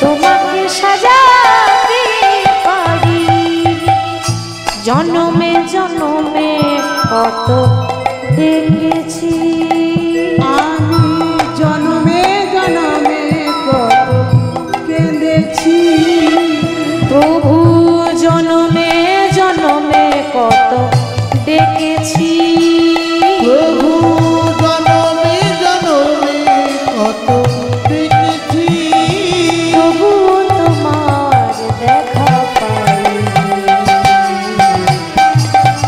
তোমাকে সাজাতে পারিনি। জনমে জনমে কত দেখেছি, আমি জনমে জনমে কত কেঁদেছি, প্রভু জনমে জনমে কত দেখেছি। প্রভু জনমে জনমে কত দেখেছি, তবু তোমার দেখা পাইনি,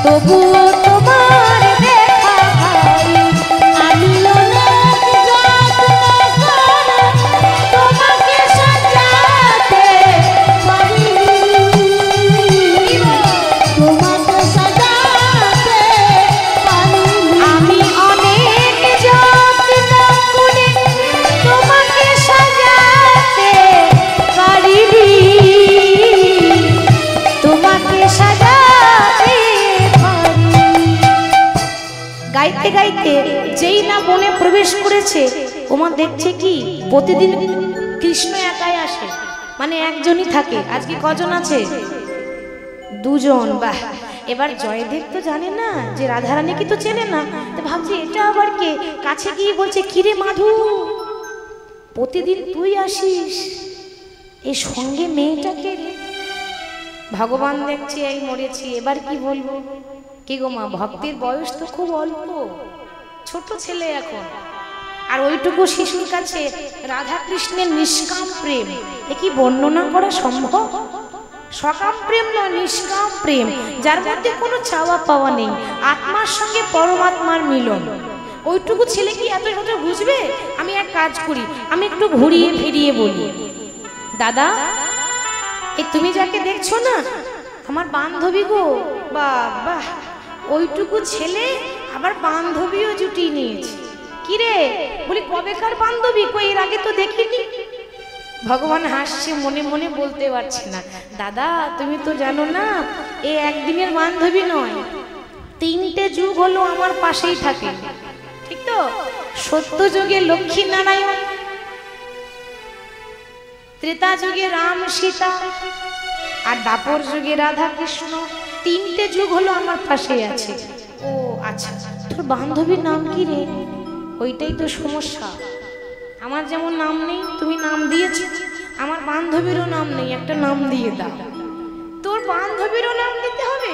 তবুও তোমার দেখা পাইনি। আমি অনেক যত্ন করে তোমাকে সাজাতে পারিনি, তোমাকে সাজাতে পারিনি। আমি অনেক যত্ন করে তোমাকে সাজাতে পারিনি, তোমাকে সাজাতে পারি। গাইতে গাইতে যেই না বনে প্রবেশ করেছে, ওমা দেখছে কি প্রতিদিন কৃষ্ণ একাই আসে, মানে একজনই থাকে। আজকে কজন আছে? দুজন, বাহ। এবার জয়দেব তো জানে না যে রাধারানী কি তো চেনে না, তো ভাবছি এটা আবার কে। কাছে গিয়ে বলছে, কিরে মাধু, প্রতিদিন তুই আসিস, এই সঙ্গে মেয়েটাকে রে? ভগবান দেখছে এই মরেছি, এবার কি বলবো। কি গো মা, ভক্তের বয়স তো খুব অল্প, ছোট ছেলে এখন, আর ওইটুকু শিশুর কাছে রাধা কৃষ্ণের নিষ্কাম প্রেম, এ কি বর্ণনা করা সম্ভব? সকাম প্রেম নয়, নিষ্কাম প্রেম, যার মধ্যে কোনো চাওয়া পাওয়া নেই, আত্মার সঙ্গে পরমাত্মার মিলন। ওইটুকু ছেলে কি এত এত বুঝবে? আমি এক কাজ করি, আমি একটু ঘুরিয়ে ফিরিয়ে বলি, দাদা এই তুমি যাকে দেখছো না, আমার বান্ধবী গো। বাবা, ওইটুকু ছেলে আবার বান্ধবীও জুটিয়ে নিয়েছে। কিরে, বলি কবেকার বান্ধবী, কই এর আগে তো দেখিনি। ভগবান হাসছে, মনে মনে বলতে পারছে না, দাদা তুমি তো জানো না, এ একদিনের বান্ধবী নয়, 3টে যুগ হলো আমার পাশেই থাকে, ঠিক তো? সত্য যুগে লক্ষ্মী নারায়ণ, ত্রেতা যুগে রাম সীতা, আর দাপর যুগে রাধা কৃষ্ণ, 3টে যুগ হলো আমার পাশেই আছে। ও আচ্ছা, তোর বান্ধবীর নাম কি রে? ওইটাই তো সমস্যা, আমার যেমন নাম নেই, তুমি নাম দিয়েছো, আমার বান্ধবীরও নাম নেই, একটা নাম দিয়ে দাও। তোর বান্ধবীরও নাম দিতে হবে?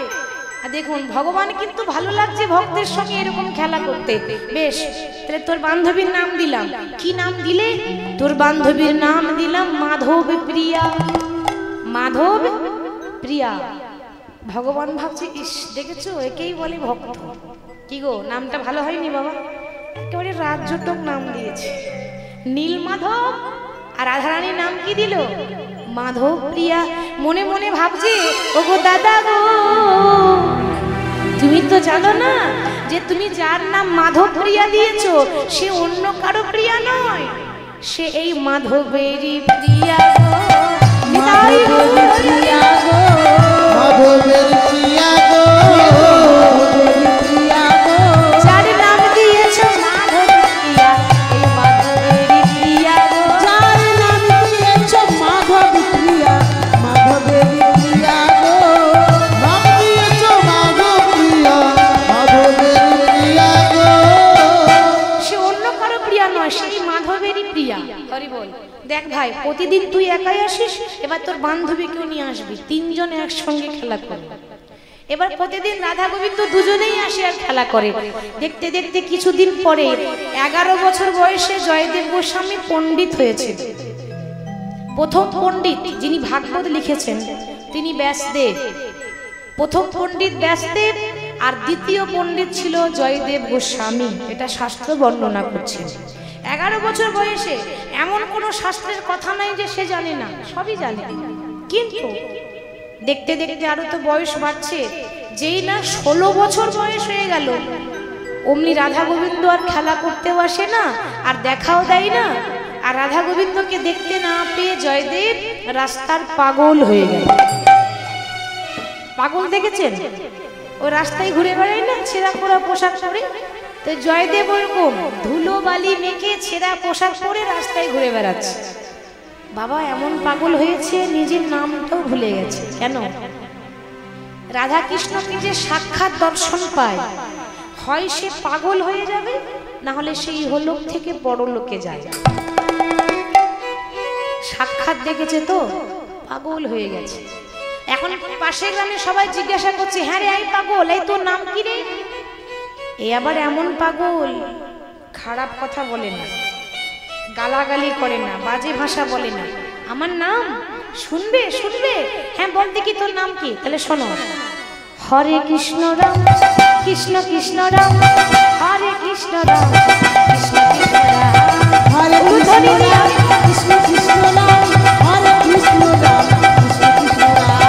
আর দেখুন, ভগবান কিন্তু ভালো লাগছে ভক্তের সঙ্গে এরকম খেলা করতে। বেশ, তাহলে তোর বান্ধবীর নাম দিলাম। কি নাম দিলে? তোর বান্ধবীর নাম দিলাম মাধব প্রিয়া। মাধব প্রিয়া। ভগবান ভাবছে, ইস দেখেছো, একেই বলে ভক্ত। কি গো, নামটা ভালো হয়নি বাবা? একেবারে রাজ্যটক নাম দিয়েছে, নীল মাধব। আর রাধারানীর নাম কি দিল? মাধব প্রিয়া। মনে মনে ভাবছে, ওগো দাদা গো, তুমি তো জানো না যে তুমি যার নাম মাধব প্রিয়া দিয়েছো, সে অন্য কারো প্রিয়া নয়, সে এই মাধবেরই প্রিয়া গো। মাধবের প্রিয়া গো, মাধবের প্রিয়া গো, প্রিয়া গো, যার নাম দিয়েছো মাধব প্রিয়া, এই মাধবেরই প্রিয়া গো। যার নাম দিয়েছো মাধব প্রিয়া, মাধবের প্রিয়া গো, নাম দিয়েছো মাধব প্রিয়া, মাধবের প্রিয়া গো। সে অন্য কারো প্রিয়া নয়, সেই মাধবেরই প্রিয়া। হরি বল। দেখ ভাই, প্রতিদিন তুই একাই আসিস, এবার তোর বান্ধবীকেও নিয়ে আসবি, 3 জন একসঙ্গে খেলা করবে। এবার প্রতিদিন রাধা গোবিন্দ দুজনেই আসে আর খেলা করে। দেখতে দেখতে কিছুদিন পরে 11 বছর বয়সে জয়দেব গোস্বামী পণ্ডিত হয়েছে। প্রথম পণ্ডিত যিনি ভাগবত লিখেছেন তিনি ব্যাসদেব। প্রথম পণ্ডিত ব্যাসদেব, আর দ্বিতীয় পণ্ডিত ছিল জয়দেব গোস্বামী। এটা শাস্ত্র বর্ণনা করছে। 11 বছর বয়সে এমন কোনো শাস্ত্রের কথা নাই যে সে জানে না, সবই জানে। কিন্তু দেখতে দেখতে আরো তো বয়স বাড়ছে, যেই না 16 বছর বয়স হয়ে গেল, অমনি রাধা গোবিন্দ আর খেলা করতেও আসে না, আর দেখাও দেয় না। আর রাধা গোবিন্দকে দেখতে না পেয়ে জয়দেব রাস্তার পাগল হয়ে গেল। পাগল দেখেছেন? ও রাস্তায় ঘুরে বেড়ায় না ছেঁড়া পোড়া পোশাক পরে, তো জয়দেব ওরকম ধুলো বালি মেখে ছেঁড়া পোশাক পরে রাস্তায় ঘুরে বেড়াচ্ছে। বাবা এমন পাগল হয়েছে, নিজের নামটাও ভুলে গেছে। কেন? রাধা কৃষ্ণকে যে সাক্ষাৎ দর্শন পায়, হয় সে পাগল হয়ে যাবে, না হলে সেই ইহলোক থেকে পরলোকে যায়। সাক্ষাৎ দেখেছে তো পাগল হয়ে গেছে। এখন পাশের গ্রামে সবাই জিজ্ঞাসা করছে, হ্যাঁ রে এই পাগল, এই তোর নাম কি রে? এ আবার এমন পাগল, খারাপ কথা বলে না, গালাগালি করে না, বাজে ভাষা বলে না। আমার নাম শুনবে শুনবে? হ্যাঁ বল দেখি তোর নাম কি? তাহলে শোনো, হরে কৃষ্ণ রাম কৃষ্ণ কৃষ্ণ রাম, হরে কৃষ্ণ রাম কৃষ্ণ কৃষ্ণ রাম, হরে কৃষ্ণ রাম কৃষ্ণ কৃষ্ণ রাম, হরে কৃষ্ণ রাম কৃষ্ণ কৃষ্ণ রাম,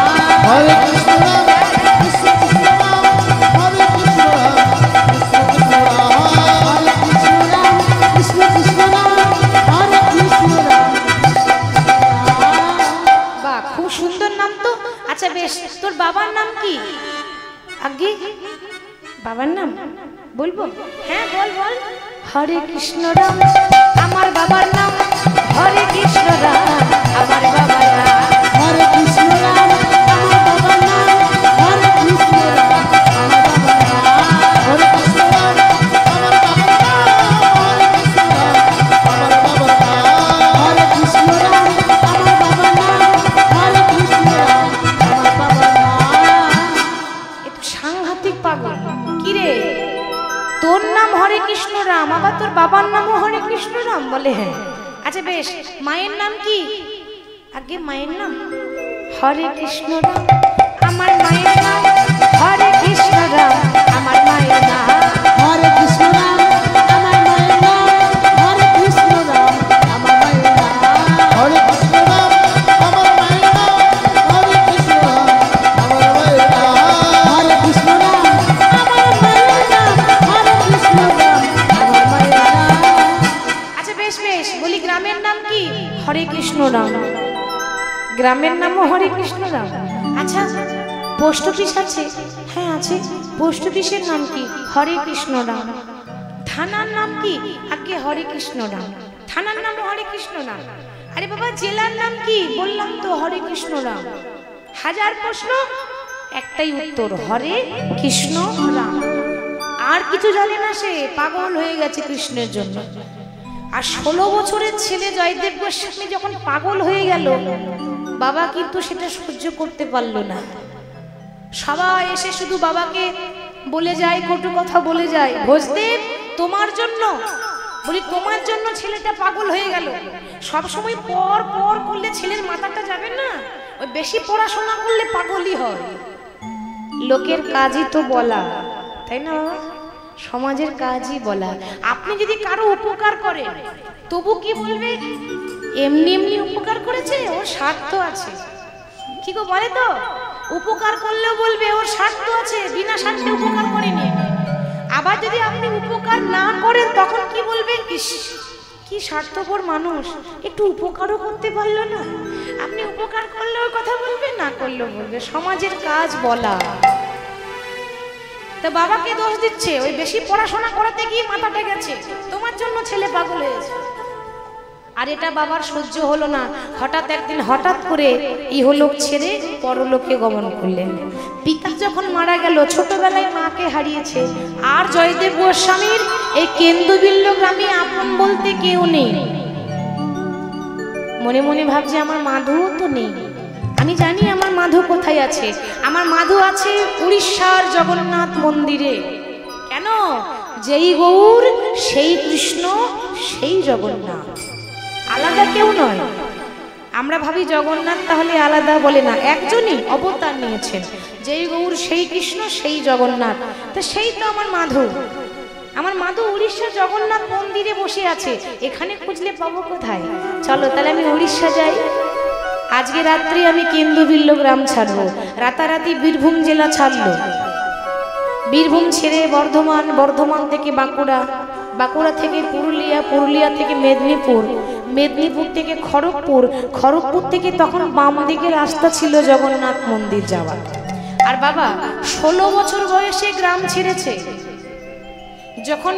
হরে কৃষ্ণ রাম কৃষ্ণ কৃষ্ণ রাম, হরে কৃষ্ণ রাম কৃষ্ণ কৃষ্ণ রাম, হরে কৃষ্ণ রাম কৃষ্ণ কৃষ্ণ রাম, হরে কৃষ্ণ রাম। বাহ, খুব সুন্দর নাম তো। আচ্ছা বেশ, তোর বাবার নাম কি? আগে বাবার নাম বলবো? হ্যাঁ বল বল। হরে কৃষ্ণ রাম আমার বাবার নাম, হরে কৃষ্ণ রাম আমার বাবার নাম, হরে কৃষ্ণ রাম আমার বাবার নাম, সাংঘাতিক পাগল। কি রে, তোর নাম হরে কৃষ্ণ রাম, আবার তোর বাবার নামও হরে কৃষ্ণ রাম? বলে হ্যাঁ। আচ্ছা বেশ, মায়ের নাম কি? আগে মায়ের নাম হরে কৃষ্ণ রাম, আমার মায়ের নাম হরে কৃষ্ণ রাম, আমার মায়ের নাম হরে কৃষ্ণ রাম, আমার মায়ের নাম হরে কৃষ্ণ রাম, আমার মায়ের নাম হরে কৃষ্ণ রাম, আমার মায়ের নাম হরে কৃষ্ণ রাম, আমার মায়ের নাম হরে কৃষ্ণ রাম, আমার মায়ের নাম হরে কৃষ্ণ রাম, আমার মায়ের নাম। আচ্ছা বেশ বেশ, বলি গ্রামের নাম কি? হরে কৃষ্ণ রাম, গ্রামের নামও হরে কৃষ্ণ রাম। আচ্ছা পোস্ট অফিস আছে? হ্যাঁ আছে। পোস্ট অফিসের নাম কি? হরে কৃষ্ণ রাম। থানার নাম কি? আগে হরে কৃষ্ণ রাম, থানার নাম হরে কৃষ্ণ রাম। আরে বাবা জেলার নাম কি? বললাম তো হরে কৃষ্ণ রাম। হাজার প্রশ্ন একটাই উত্তর, হরে কৃষ্ণ রাম। আর কিছু জানে না, সে পাগল হয়ে গেছে কৃষ্ণের জন্য। আর 16 বছরের ছেলে জয়দেব গোস্বামী যখন পাগল হয়ে গেল, বাবা কিন্তু সেটা সহ্য করতে পারলো না। সবাই এসে শুধু বাবাকে বলে যায়, কটু কথা বলে যায়, ভোজদেব তোমার জন্য, বলি তোমার জন্য ছেলেটা পাগল হয়ে গেল। সব সময় পর পর করলে ছেলের মাথাটা যাবে না, ওই বেশি পড়াশোনা করলে পাগলই হয়। লোকের কাজই তো বলা, তাই না? সমাজের কাজই বলা। আপনি যদি কারো উপকার করেন, তবু কি বলবে? এমনি এমনি উপকার করেছে, ওর স্বার্থ আছে। কি গো বলে তো, উপকার করলেও বলবে ওর স্বার্থ আছে, বিনা স্বার্থে উপকার করেনি। আবার যদি আপনি উপকার না করেন, তখন কি বলবে? ইস কি স্বার্থপর মানুষ, একটু উপকারও করতে পারলো না। আপনি উপকার করলেও কথা বলবে, না করলেও বলবে। সমাজের কাজ বলা। তো বাবাকে দোষ দিচ্ছে, ওই বেশি পড়াশোনা করাতে গিয়ে মাথাটা গেছে, তোমার জন্য ছেলে পাগল হয়েছে। আর এটা বাবার সহ্য হলো না। হঠাৎ একদিন হঠাৎ করে ইহলোক ছেড়ে পরলোকে গমন করলেন। পিতা যখন মারা গেল, ছোটবেলায় মাকে হারিয়েছে। আর জয়দেব গোস্বামীর এই কেন্দুবিল্ল গ্রামে আপন বলতে কেউ নেই। মনে মনে ভাবছে আমার মাধুও তো নেই। আমি জানি আমার মাধু কোথায় আছে। আমার মাধু আছে উড়িষ্যার জগন্নাথ মন্দিরে। কেন? যেই গৌর সেই কৃষ্ণ সেই জগন্নাথ, আলাদা কেউ নয়। আমরা ভাবি জগন্নাথ তাহলে আলাদা, বলে না, একজনই অবতার নিয়েছেন। যেই গৌর সেই কৃষ্ণ সেই জগন্নাথ, তো সেই তো আমার মাধু। আমার মাধু উড়িষ্যার জগন্নাথ মন্দিরে বসে আছে। এখানে খুঁজলে পাবো কোথায়? চলো তাহলে আমি উড়িষ্যা যাই। আজকে রাত্রি আমি কেন্দুবিল্ল গ্রাম ছাড়বো, রাতারাতি বীরভূম জেলা ছাড়লো। বীরভূম ছেড়ে বর্ধমান, বর্ধমান থেকে বাঁকুড়া, বাঁকুড়া থেকে পুরুলিয়া, পুরুলিয়া থেকে মেদিনীপুর, মেদিনীপুর থেকে খড়গপুর, খড়গপুর থেকে তখন বাম দিকে রাস্তা ছিল জগন্নাথ মন্দির যাওয়ার। আর বাবা 16 বছর বয়সে গ্রাম ছেড়েছে। যখন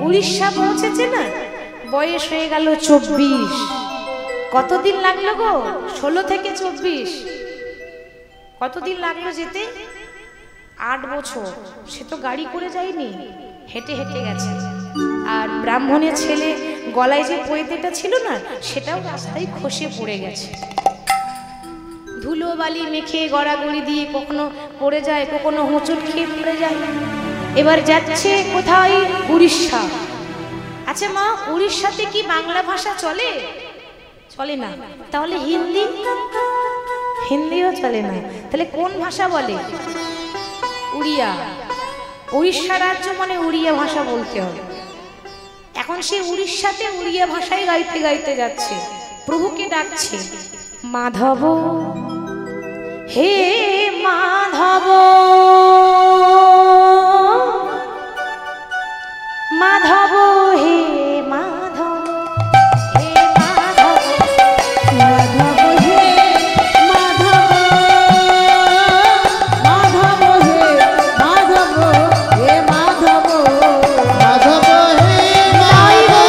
উড়িষ্যা পৌঁছেছে না, বয়স হয়ে গেল 24। কতদিন লাগলো গো? 16 থেকে 24 কতদিন লাগলো যেতে? 8 বছর। সে তো গাড়ি করে যায়নি, হেঁটে হেঁটে গেছে। আর ব্রাহ্মণের ছেলে গলায় যে পৈতেটা ছিল না, সেটাও রাস্তায় খসে পড়ে গেছে। ধুলো বালি মেখে গড়াগড়ি দিয়ে কখনো পড়ে যায়, কখনো হোঁচট খেয়ে পড়ে যায়। এবার যাচ্ছে কোথায়? উড়িষ্যা। আচ্ছা মা, উড়িষ্যাতে কি বাংলা ভাষা চলে? চলে না। তাহলে হিন্দি? হিন্দিও চলে না। তাহলে কোন ভাষা বলে? উড়িয়া। উড়িষ্যা রাজ্য মানে উড়িয়া ভাষা বলতে হবে। এখন সে উড়িষ্যাতে উড়িয়া ভাষায় গাইতে গাইতে যাচ্ছে, প্রভুকে ডাকছে, মাধব হে মাধব, মাধব হে মাধব, হে মাধব, মাধব হে মাধব, মাধব হে মাধব, হে মাধব, মাধব হে মাধব,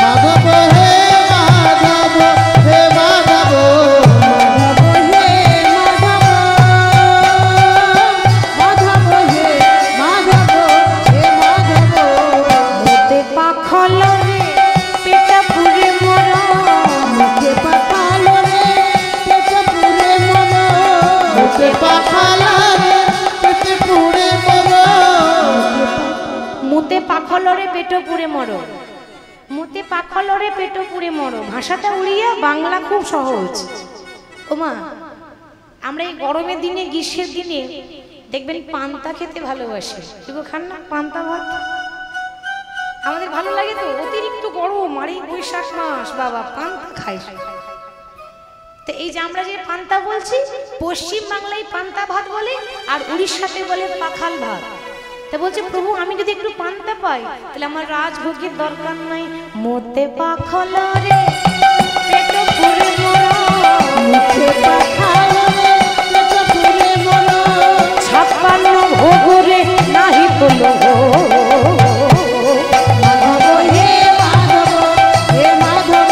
মাধব হে মাধব, হে মাধব, মাধব হে মাধব, পাখলরে পেটো পুড়ে মরো, মুতে পাখলরে পেটো পুড়ে মরো, ভাষাটা উড়িয়ে বাংলা খুব সহজ। ওমা আমরা এই গরমের দিনে গ্রীষ্মের দিনে দেখবেন পান্তা খেতে ভালোবাসে, কেউ খান না পান্তা ভাত? আমাদের ভালো লাগে তো, অতিরিক্ত গরম আর এই বৈশাখ মাস বাবা পান্তা খাই। তো এই যে আমরা যে পান্তা বলছি, পশ্চিম বাংলায় পান্তা ভাত বলে আর উড়িষ্যাতে বলে পাখাল ভাত। তা বলছে প্রভু আমি যদি একটু পান্তা পাই তাহলে আমার রাজভোগের দরকার নাই। মোতে পাখলরে পেটো পুড়ে মরো, মুখে পাখালরে পেটো পুড়ে মরো, 56 ভোগরে নাহি তো লোভ। মাধব হে মাধব, হে মাধব,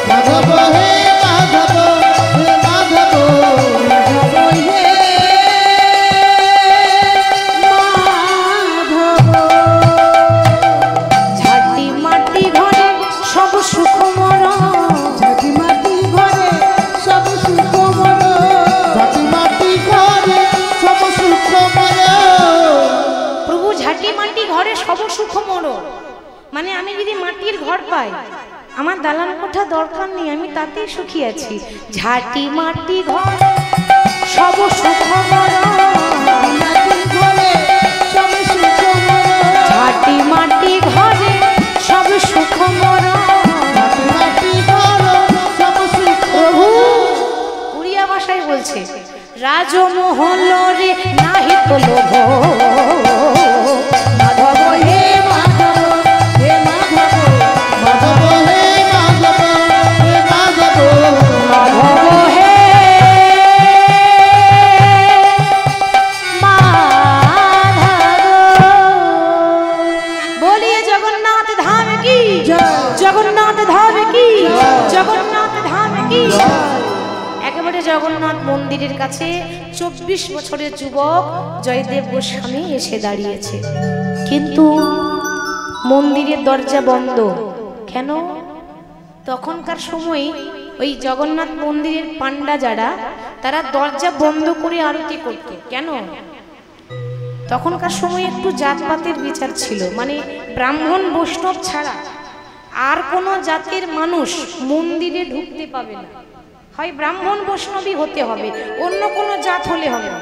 মাধব হে মাধব, হে মাধব, মাধব হে মাধব। ঝাঁটি মাটি ঘরে সব সুখ মরো, ঝাঁটি মাটি ঘরে সব সুখ মরো, ঝাঁটি মাটি ঘরে সব সুখ মরো। প্রভু ঝাঁটি মাটি ঘরে সব সুখ মরো মানে আমি যদি মাটির ঘর পাই আমার দালান কোঠা দরকার নেই, আমি তাতেই সুখী আছি। ঝাঁটি মাটি ঘর সব সুখ মরো, মাটি ঘরে সব সুখ মরো, ঝাঁটি মাটি ঘরে সব সুখ মরো। ঝাঁটি মাটি ঘরে সব সুখ প্রভু উড়িয়া ভাষায় বলছে রাজমহলরে নাহি তো লোভ। মাধব হে মাধব, হে মাধব, মাধব হে মাধব, হে মাধব, মাধব হে মাধব। বলিয়ে জগন্নাথ ধাম কি জয়। জগন্নাথ ধাম কি জগন্নাথ ধাম কি। একেবারে জগন্নাথ মন্দিরের কাছে 24 বছরের যুবক জয়দেব গোস্বামী এসে দাঁড়িয়েছে, কিন্তু মন্দিরের দরজা বন্ধ। কেন? তখনকার সময় ওই জগন্নাথ মন্দিরের পান্ডা যারা তারা দরজা বন্ধ করে আরতি করত। কেন? তখনকার সময় একটু জাতপাতের বিচার ছিল, মানে ব্রাহ্মণ বৈষ্ণব ছাড়া আর কোনো জাতের মানুষ মন্দিরে ঢুকতে পাবে না, হয় ব্রাহ্মণ বৈষ্ণবই হতে হবে, অন্য কোনো জাত হলে হবে না।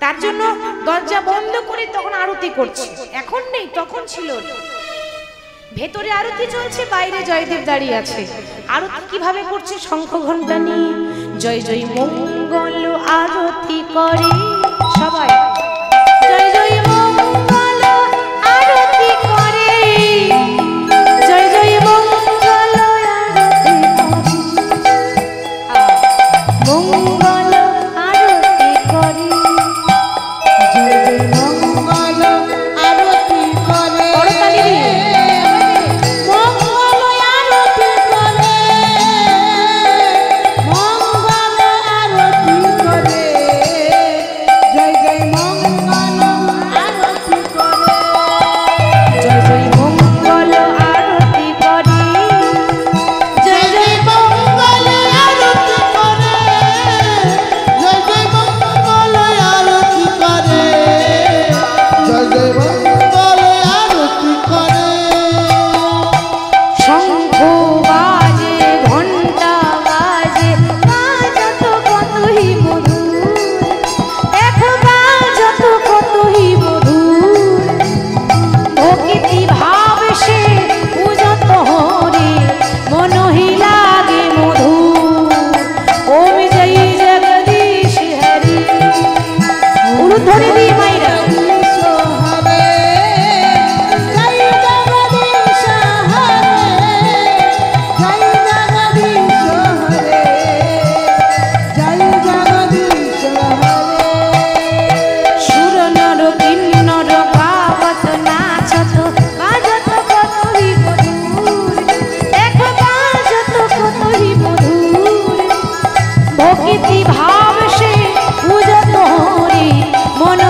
তার জন্য দরজা বন্ধ করে তখন আরতি করছে। এখন নেই, তখন ছিল। ভেতরে আরতি চলছে, বাইরে জয়দেব দাঁড়িয়ে আছে। আরতি কিভাবে করছে? শঙ্খ ঘন্টা নিয়ে জয় জয় মঙ্গল আরতি করে সবাই, জয় জয় মঙ্গল আরতি করে, জয় জয় মঙ্গল আরতি করে, মঙ্গল আরতি করে। জয় জয় মঙ্গল আরতি করে, করতালি দিয়ে। মঙ্গল আরতি করে, মঙ্গল আরতি করে, জয় জয় মঙ্গল আরতি করে, জয় জয় মঙ্গল আরতি করে, জয় জয় মঙ্গল আরতি করে, জয় জয় মঙ্গল আরতি করে, জয় জয় মঙ্গল আরতি করে। শঙ্খ বাজে ঘন্টা বাজে, বাজত কতই মধুর, দেখো বাজত কতই মধুর, প্রকৃতি ভাব সে পূজত হরে, মনহি লাগে মধুর, ওম জয় জগদীশ হরি। উলুধ্বনি দিয়ে মাইরা জগদীশ হরে, জয় জগদীশ হরে, জয় জগদীশ হরে, জয় জগদীশ হরে। সুর নর কিন্নর গাবত নাচত, বাজত কতই মধুর, দেখো বাজত কতই মধুর, প্রকৃতি ভাব সে পূজত হরি, মন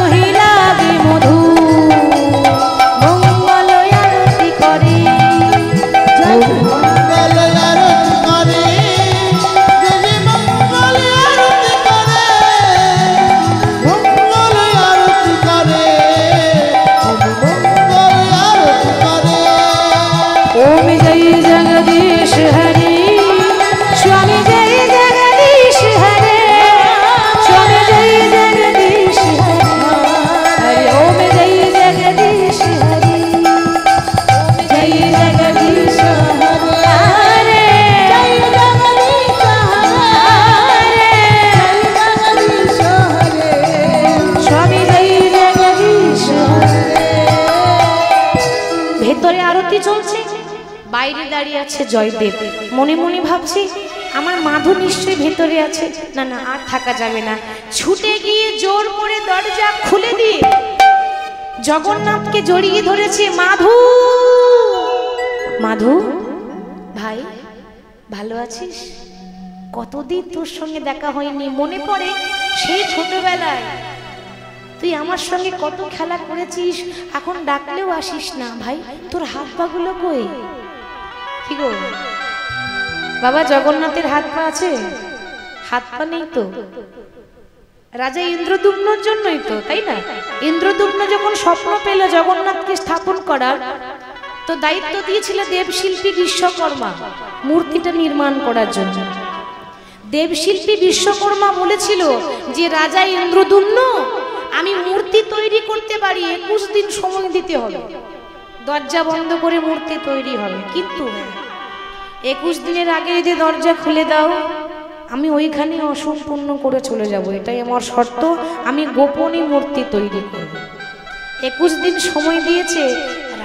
বাইরে দাঁড়িয়ে আছে জয়দেব। মনে মনে ভাবছি আমার মাধু নিশ্চয়ই ভেতরে আছে। না না, আর থাকা যাবে না। ছুটে গিয়ে জোর করে দরজা খুলে দিয়ে জগন্নাথকে জড়িয়ে ধরেছে। মাধু, মাধু ভাই ভালো আছিস? কতদিন তোর সঙ্গে দেখা হয়নি, মনে পড়ে সেই ছোটবেলায় তুই আমার সঙ্গে কত খেলা করেছিস, এখন ডাকলেও আসিস না। ভাই তোর হাত পাগুলো কই? কি গো বাবা, জগন্নাথের হাত পা আছে? হাত পা নেই তো? রাজা ইন্দ্রদুম্নর জন্যই তো, তাই না? ইন্দ্রদুম্ন যখন স্বপ্ন পেল জগন্নাথকে স্থাপন করার, তো দায়িত্ব দিয়েছিল দেবশিল্পী বিশ্বকর্মা মূর্তিটা নির্মাণ করার জন্য। দেবশিল্পী বিশ্বকর্মা বলেছিল যে রাজা ইন্দ্রদুম্ন, আমি মূর্তি তৈরি করতে পারি, 21 দিন সময় দিতে হবে, দরজা বন্ধ করে মূর্তি তৈরি হবে। কিন্তু 21 দিনের আগে যদি দরজা খুলে দাও, আমি ওইখানে অসম্পূর্ণ করে চলে যাব, এটাই আমার শর্ত। আমি গোপনে মূর্তি তৈরি করব। 21 দিন সময় দিয়েছে,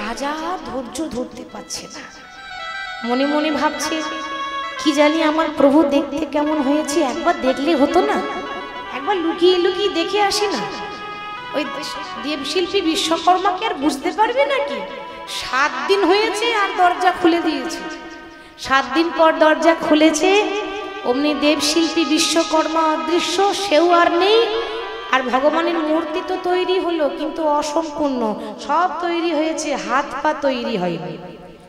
রাজা ধৈর্য ধরতে পারছে না। মনে মনে ভাবছে, কি জানি আমার প্রভু দেখতে কেমন হয়েছে, একবার দেখলে হতো না? একবার লুকিয়ে লুকিয়ে দেখে আসি না। ওই দেবশিল্পী বিশ্বকর্মাকে আর বুঝতে পারবে নাকি? 7 দিন হয়েছে আর দরজা খুলে দিয়েছে। 7 দিন পর দরজা খুলেছে, অমনি দেবশিল্পী বিশ্বকর্মা অদৃশ্য, সেও আর নেই। আর ভগবানের মূর্তি তো তৈরি হলো, কিন্তু অসম্পূর্ণ। সব তৈরি হয়েছে, হাত পা তৈরি হয়নি।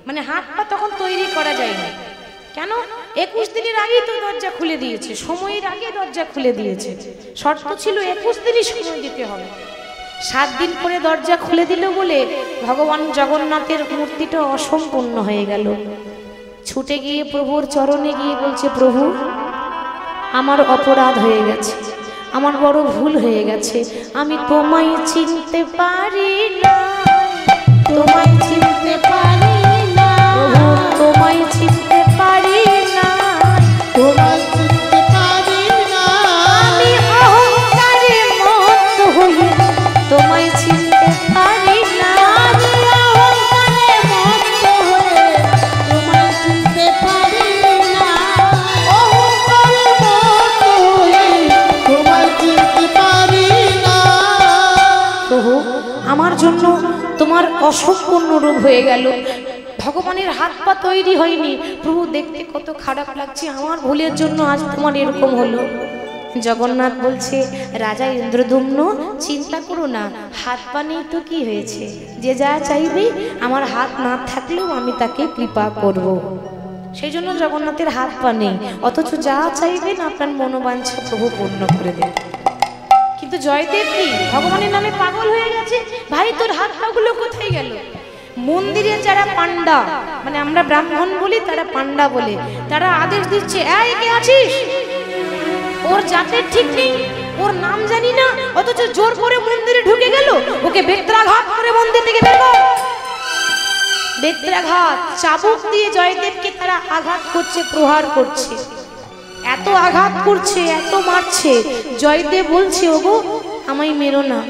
মানে হাত পা তখন তৈরি করা যায়নি। কেন? 21 দিনের আগেই তো দরজা খুলে দিয়েছে, সময়ের আগে দরজা খুলে দিয়েছে। শর্ত ছিল 21 দিনই সময় দিতে হবে। 7 দিন পরে দরজা খুলে দিল বলে ভগবান জগন্নাথের মূর্তিটা অসম্পূর্ণ হয়ে গেল। ছুটে গিয়ে প্রভুর চরণে গিয়ে বলছে, প্রভু আমার অপরাধ হয়ে গেছে, আমার বড় ভুল হয়ে গেছে, আমি তোমায় চিনতে পারি না, তোমায় চিনতে পারি না, প্রভু তোমায় চিনতে পারি না, তোমায় চিনতে পারি না, আমি অহংকারে মত্ত হয়ে তোমায় চিনতে পারি না, আমি অহংকারে মত্ত হয়ে তোমায় চিনতে পারি না। অহংকারে মত্ত হয়ে তোমায় চিনতে পারি না। প্রভু আমার জন্য তোমার অসম্পূর্ণ রূপ হয়ে গেল, ভগবানের হাত পা তৈরি হয়নি। প্রভু দেখতে কত খারাপ লাগছে, আমার ভুলের জন্য আজ তোমার এরকম হলো। জগন্নাথ বলছে, রাজা ইন্দ্রদুম্ন চিন্তা করো না, হাত পা নেই তো কি হয়েছে, যে যা চাইবে, আমার হাত না থাকলেও আমি তাকে কৃপা করব। সেই জন্য জগন্নাথের হাত পা নেই, অথচ যা চাইবেন আপনার মনোবাঞ্ছা প্রভু পূর্ণ করে দেবে। কিন্তু জয়দেব কি ভগবানের নামে পাগল হয়ে গেছে। ভাই তোর হাত পাগুলো কোথায় গেল? মন্দিরে যারা পান্ডা, মানে আমরা ব্রাহ্মণ বলি, তারা পান্ডা বলে, তারা আদেশ দিচ্ছে, এই কে আছিস? ওর জাতের ঠিক নেই, ওর নাম জানি না, অথচ জোর করে মন্দিরে ঢুকে গেল, ওকে বেত্রাঘাত করে মন্দির থেকে বের কর। বেত্রাঘাত, চাবুক দিয়ে জয়দেবকে তারা আঘাত করছে, প্রহার করছে, এত আঘাত করছে, এত মারছে। জয়দেব বলছে, ওগো আমায় মেরো না,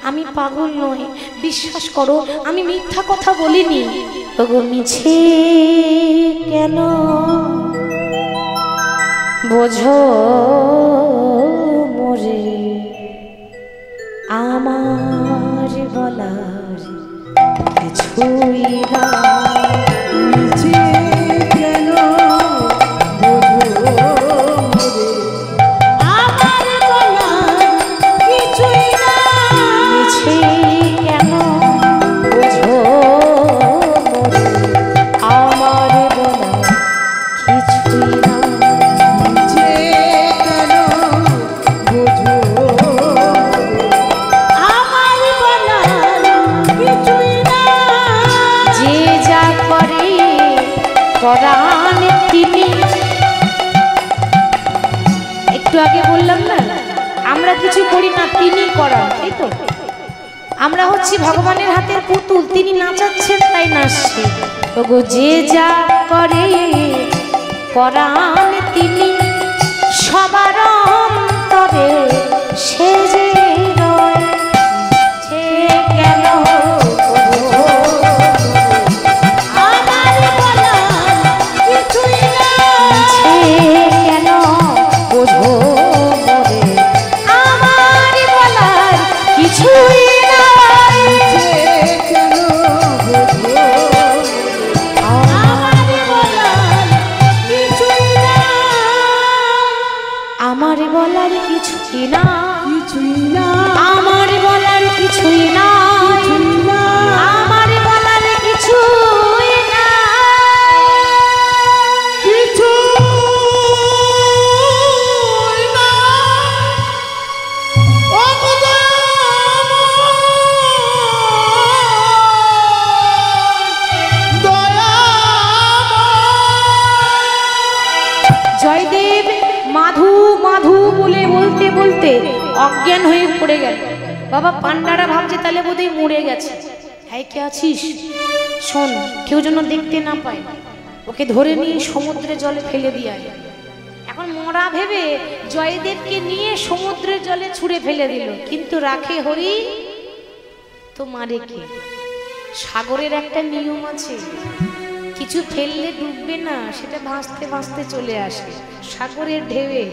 আমি পাগল নই, বিশ্বাস করো আমি মিথ্যা কথা বলিনি। ওগো মিছে কেন বোঝো মোরে, আমার বলার কিছুই না। মিছে কেন বোঝো মোরে, আমার বলার কিছুই না। মিছে কেন বোঝো মোরে, আমার বলার কিছুই না। মিছে কেন বোঝো মোরে, আমার বলার কিছুই না। যে যা করে করান তিনি। একটু আগে বললাম না, আমরা কিছু করি না, তিনি করান, তাই তো? আমরা হচ্ছি ভগবানের হাতের পুতুল, তিনি নাচাচ্ছেন তাই নাচছে। ওগো যে যা করে করান তিনি, সবার অন্তরে সে যে রয়। সে কেন আমার বলার কিছুই নাই। কেন বোঝো আমার বলার কিছুই না, আমার বলার কিছুই না, কিছুই না, আমার বলার কিছুই না, কিছুই না, আমার বলার কিছুই না। কিছুই না। ও জয়দেব মাধু মাধু বলে বলতে বলতে অজ্ঞান হয়ে পড়ে গেল। বাবা পান্ডারা ভাবছে তাহলে বোধহয় মরে গেছে। হ্যাঁ, কে আছিস? শোন, কেউ যেন দেখতে না পায়, ওকে ধরে নিয়ে সমুদ্রে জলে ফেলে দিয়ে আয়। এখন মরা ভেবে জয়দেবকে নিয়ে সমুদ্রের জলে ছুঁড়ে ফেলে দিল, কিন্তু রাখে হরি তো মারে কে? সাগরের একটা নিয়ম আছে, কিছু ফেললে ডুববে না, সেটা ভাসতে ভাসতে চলে আসে সাগরের ঢেউয়ে।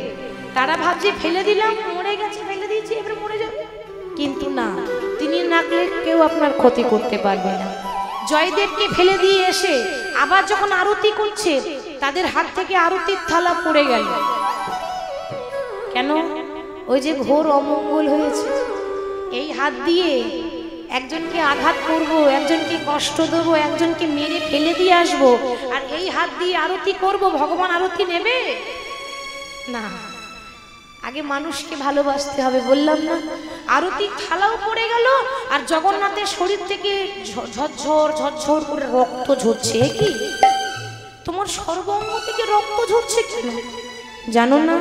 তারা ভাবছে ফেলে দিলাম, মরে গেছে, ফেলে দিয়েছি, এবারে মরে যাবে। কিন্তু না, তিনি নাকলে কেউ আপনার ক্ষতি করতে পারবে না। জয়দেবকে ফেলে দিয়ে এসে আবার যখন আরতি করছে, তাদের হাত থেকে আরতির থালা পড়ে গেল। কেন? ওই যে ঘোর অমঙ্গল হয়েছে, এই হাত দিয়ে একজনকে আঘাত করব, একজনকে কষ্ট দেবো, একজনকে মেরে ফেলে দিয়ে আসবো, আর এই হাত দিয়ে আরতি করব, ভগবান আরতি নেবে না। আগে মানুষকে ভালোবাসতে হবে, বললাম না? আরতি থালাও পড়ে গেল, আর জগন্নাথের শরীর থেকে ঝরঝর ঝরঝর করে রক্ত ঝরছে। কি তোমার সর্বাঙ্গ থেকে রক্ত ঝরছে কেন জানো না?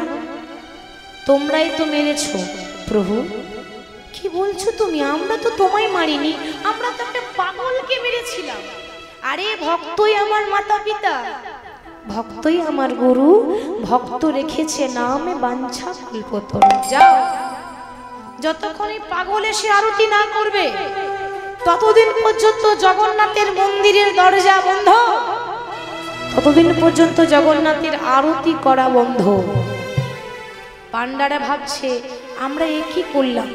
তোমরাই তো মেরেছো প্রভু। কি বলছো তুমি? আমরা তো তোমায় মারিনি, আমরা তো একটা পাগলকে মেরেছিলাম। আরে ভক্তই আমার মাতা পিতা, ভক্তই আমার গুরু, ভক্ত রেখেছে নামে বাঞ্ছা কল্পতরু। যাও, যতক্ষণ এই পাগল এসে আরতি না করবে ততদিন পর্যন্ত জগন্নাথের মন্দিরের দরজা বন্ধ, ততদিন পর্যন্ত জগন্নাথের আরতি করা বন্ধ। পান্ডারা ভাবছে আমরা এ কি করলাম,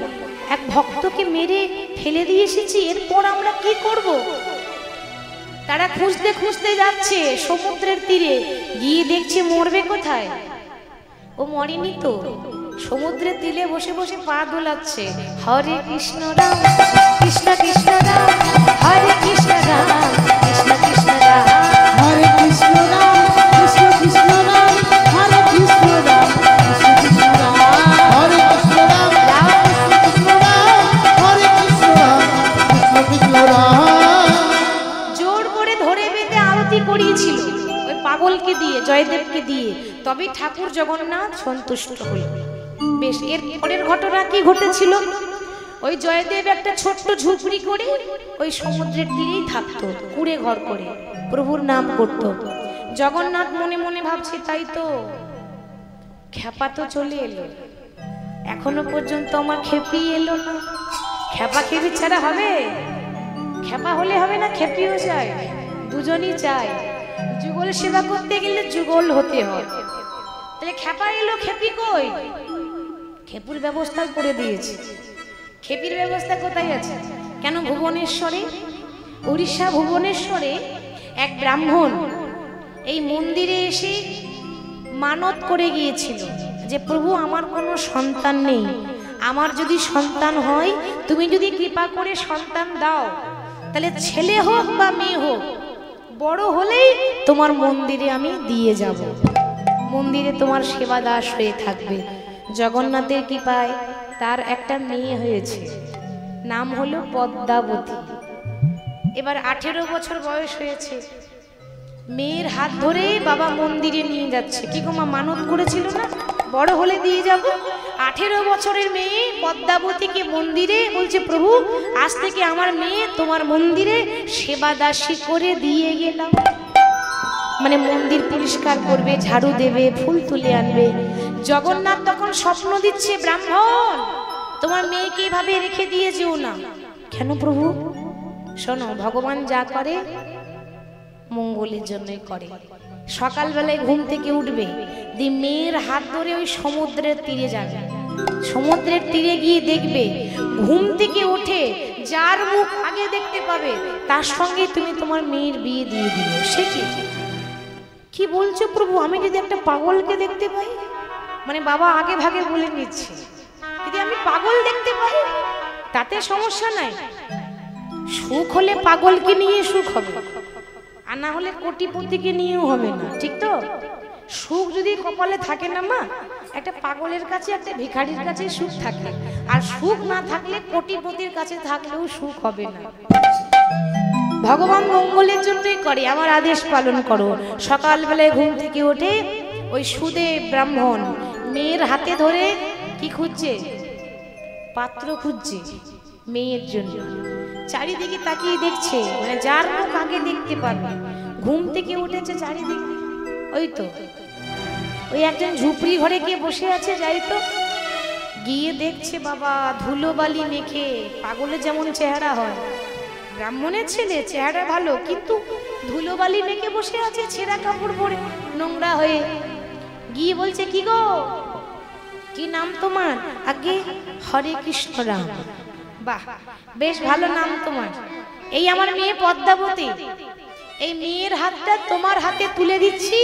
এক ভক্তকে মেরে ফেলে দিয়ে এসেছি, এরপর আমরা কি করব? তারা খুঁজতে খুঁজতে যাচ্ছে সমুদ্রের তীরে, গিয়ে দেখছে মরবে কোথায়? ও মরেনি তো, সমুদ্রের তীরে বসে বসে পা দোলাচ্ছে। হরে কৃষ্ণ রাম কৃষ্ণ কৃষ্ণ রাম, হরে কৃষ্ণ রাম কৃষ্ণ কৃষ্ণ রাম, হরে কৃষ্ণ রাম কৃষ্ণ কৃষ্ণ রাম, হরে কৃষ্ণ রাম কৃষ্ণ কৃষ্ণ রাম, হরে কৃষ্ণ রাম কৃষ্ণ রাম, হরে কৃষ্ণ রাম কৃষ্ণ কৃষ্ণ রাম। জোর করে ধরে বেঁধে আরতি করিয়েছিল ওই পাগলকে দিয়ে, জয়দেবকে দিয়ে, তবে ঠাকুর জগন্নাথ সন্তুষ্ট হল। বেশ, এর পরের ঘটনা কি ঘটেছিল? ওই জয়দেব একটা ছোট্ট ঝুপড়ি করে ওই সমুদ্রের তীরেই থাকতো, কুড়ে ঘর করে প্রভুর নাম করত। জগন্নাথ মনে মনে ভাবছে, তাই তো, খ্যাপা তো চলে এলো, এখনো পর্যন্ত আমার খেপি এলো না। খ্যাপা খেপি ছাড়া হবে? খ্যাপা হলে হবে না, খেপিও চায়, দুজনই চায়। যুগল সেবা করতে গেলে যুগল হতে হয়। তাহলে খ্যাপা এলো, খেপি কই? খেপুর ব্যবস্থা করে দিয়েছে। খেপির ব্যবস্থা কোথায় আছে? কেন? ভুবনেশ্বরে, উড়িষ্যা ভুবনেশ্বরে এক ব্রাহ্মণ এই মন্দিরে এসে মানত করে গিয়েছিল যে প্রভু আমার কোনো সন্তান নেই, আমার যদি সন্তান হয়, তুমি যদি কৃপা করে সন্তান দাও, তাহলে ছেলে হোক বা মেয়ে হোক, বড় হলেই তোমার মন্দিরে আমি দিয়ে যাব, মন্দিরে তোমার সেবা দাস হয়ে থাকবে। জগন্নাথের কৃপায় তার একটা মেয়ে হয়েছে, নাম হলো পদ্মাবতী। এবার 18 বছর বয়স হয়েছে। মেয়ের হাত ধরে বাবা মন্দিরে নিয়ে যাচ্ছে। কি গো মা, মানত করেছিল না বড় হলে দিয়ে যাব? 18 বছরের মেয়ে পদ্মাবতীকে মন্দিরে বলছে, প্রভু আজ থেকে আমার মেয়ে তোমার মন্দিরে সেবা দাসী করে দিয়ে গেলাম। মানে মন্দির পরিষ্কার করবে, ঝাড়ু দেবে, ফুল তুলে আনবে। জগন্নাথ তখন স্বপ্ন দিচ্ছে, ব্রাহ্মণ তোমার মেয়েকে এইভাবে রেখে দিয়ে যেও না। কেন প্রভু? শোনো, ভগবান যা করে মঙ্গলের জন্যই করে। সকালবেলায় ঘুম থেকে উঠবে, দিয়ে মেয়ের হাত ধরে ওই সমুদ্রের তীরে যাবে। সমুদ্রের তীরে গিয়ে দেখবে, ঘুম থেকে ওঠে যার মুখ আগে দেখতে পাবে তার সঙ্গে তুমি তোমার মেয়ের বিয়ে দিয়ে দিও। সে কি বলছো প্রভু, আমি যদি একটা পাগলকে দেখতে পাই? মানে বাবা আগে ভাগে বলে নিচ্ছে, যদি আমি পাগল দেখতে পাই তাতে সমস্যা নাই, সুখ হলে পাগলকে নিয়ে সুখ হবে, আর না হলে কোটিপতিকে নিয়েও হবে না, ঠিক তো? সুখ যদি কপালে থাকে না মা, একটা পাগলের কাছে একটা ভিখারির কাছে সুখ থাকে, আর সুখ না থাকলে কোটিপতির কাছে থাকলেও সুখ হবে না। ভগবান মঙ্গলের জন্যই করে, আমার আদেশ পালন করো। সকালবেলায় ঘুম থেকে ওঠে ওই সুদেব ব্রাহ্মণ মেয়ের হাতে ধরে কি খুঁজছে? পাত্র খুঁজছে মেয়ের জন্য। চারিদিকে তাকিয়ে দেখছে, মানে যার মুখ আগে দেখতে পারবে। ঘুম থেকে উঠেছে, চারিদিকে ওই তো ওই একজন ঝুপড়ি ঘরে গিয়ে বসে আছে, যাই তো গিয়ে দেখছে বাবা ধুলোবালি মেখে, পাগলের যেমন চেহারা হয়, ব্রাহ্মণের ছেলে চেহারা ভালো, কিন্তু ধুলোবালি মেখে বসে আছে, ছেঁড়া কাপড় পরে, নোংরা হয়ে। গিয়ে বলছে, কি গো, কি নাম তোমার? আগে হরে কৃষ্ণ রাম। বাহ, বেশ ভালো নাম তোমার। এই আমার মেয়ে পদ্মাবতী, এই মেয়ের হাতটা তোমার হাতে তুলে দিচ্ছি,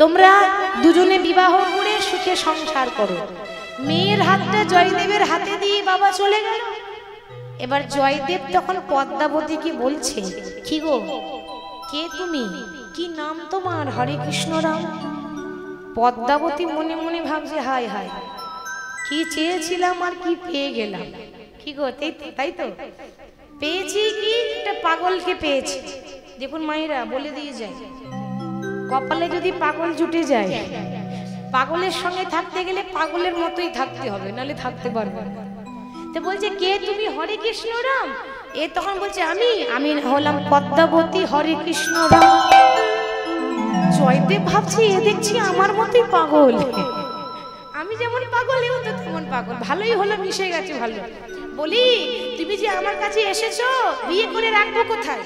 তোমরা দুজনে বিবাহ করে সুখে সংসার করো। মেয়ের হাতটা জয়দেবের হাতে দিয়ে বাবা চলে গেল। এবার জয়দেব তখন পদ্মাবতীকে বলছে, কি গো, কে তুমি, কি নাম তোমার? হরে কৃষ্ণ রাম। পদ্মাবতী মনে মনে ভাবছে, হায় হায়, কি চেয়েছিলাম আর কি পেয়ে গেলাম। কি গো, তাই তো পেয়েছি, কি একটা পাগলকে পেয়েছি। দেখুন মায়েরা বলে দিয়ে যায়, কপালে যদি পাগল জুটে যায়, পাগলের সঙ্গে থাকতে গেলে পাগলের মতোই থাকতে হবে, নাহলে থাকতে পারবে না। তো বলছে, কে তুমি? হরে কৃষ্ণ রাম। এ তখন বলছে, আমি হলাম পদ্মাবতী, হরে কৃষ্ণ রাম। জয়দেব ভাবছি, এ দেখছি আমার মতোই পাগল, আমি যেমন পাগল এও তো তেমন পাগল, ভালোই হলো, মিশে গেছে ভালো। বলি, তুমি যে আমার কাছে এসেছো, বিয়ে করে রাখবো কোথায়?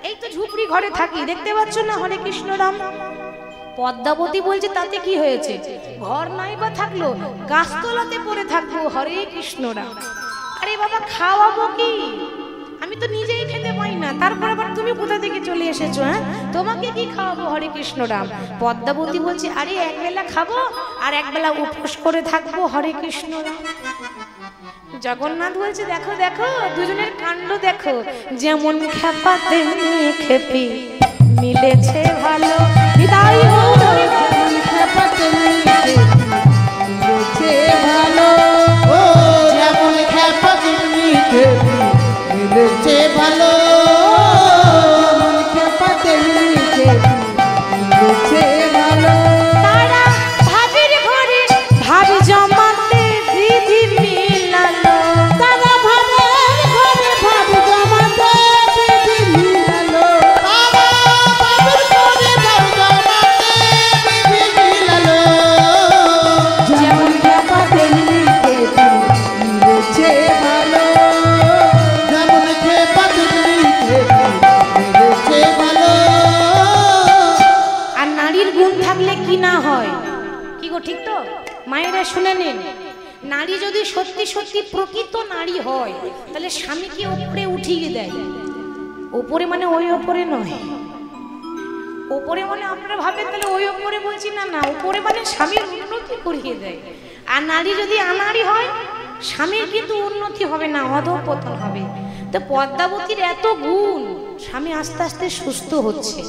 এই তো ঝুপড়ি ঘরে থাকি, দেখতে পাচ্ছ না হরে কৃষ্ণ রাম। পদ্মাবতী বলছে, তাতে কি হয়েছে, ঘর নাই বা থাকলো, গাছতলাতে পড়ে থাকবো, হরে কৃষ্ণ রাম। আরে বাবা, খাওয়াবো কি? আমি তো নিজেই খেতে পাই না, তারপর আবার তুমি কোথা থেকে চলে এসেছো? হ্যাঁ, তোমাকে কি খাওয়াবো? হরে কৃষ্ণ রাম। পদ্মাবতী বলছে, আরে একবেলা খাবো আর একবেলা উপোস করে থাকবো, হরে কৃষ্ণ রাম। জগন্নাথ বলছে, দেখো দেখো, দুজনের কাণ্ড দেখো, যেমন খেপা তেমনি খেপি, মিলেছে ভালো। বিদায় হও, যেমন খেপা তেমনি খেপি, মিলেছে ভালো। ও যেমন খেপা তেমনি খেপি, মিলেছে ভালো। যেমন খেপা তেমনি খেপি, মিলেছে ভালো। তারা ভাবির ঘরে ভাব জমাতে বিধি মিলালো, তারা ভাবের ঘরে ভাব জমাতে বিধি মিলালো। তারা ভাবের ঘরে ভাব জমাতে বিধি মিলালো। যেমন খেপা তেমনি খেপি, মিলেছে ভালো। যেমন খেপা তেমনি খেপি, মিলেছে ভালো। আর নারীর গুণ থাকলে কি না হয়, কি গো, ঠিক তো? মায়েরা শুনে নেন, নারী যদি সত্যি সত্যি প্রকৃত নারী হয়, তাহলে স্বামীকে উপরে উঠিয়ে দেয়। উপরে মানে ওই ওপরে নয়, উপরে মানে আপনারা ভাবেন তাহলে ওই ওপরে বলছি না, না, উপরে মানে স্বামীর উন্নতি করিয়ে দেয়। আর নারী যদি আনাড়ি হয়, স্বামীর কিন্তু উন্নতি হবে না, অধঃপতন হবে। তো পদ্মাবতীর এত গুণ, স্বামী আস্তে আস্তে সুস্থ হচ্ছে,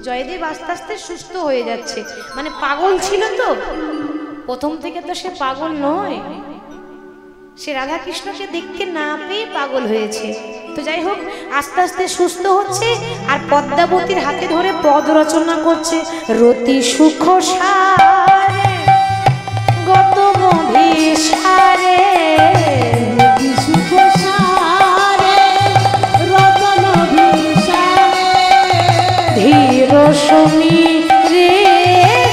জয়দেব আস্তে আস্তে সুস্থ হয়ে যাচ্ছে। মানে পাগল ছিল তো প্রথম থেকে, তো সে পাগল নয়, সে রাধাকৃষ্ণকে দেখতে না পেয়ে পাগল হয়েছে। তো যাই হোক, আস্তে আস্তে সুস্থ হচ্ছে, আর পদ্মাবতীর হাতে ধরে পদ রচনা করছে। রতি সুখ সারে গত মভিসারে, রতি সুখ সারে রতন ভিসারে, ধীর সমীরে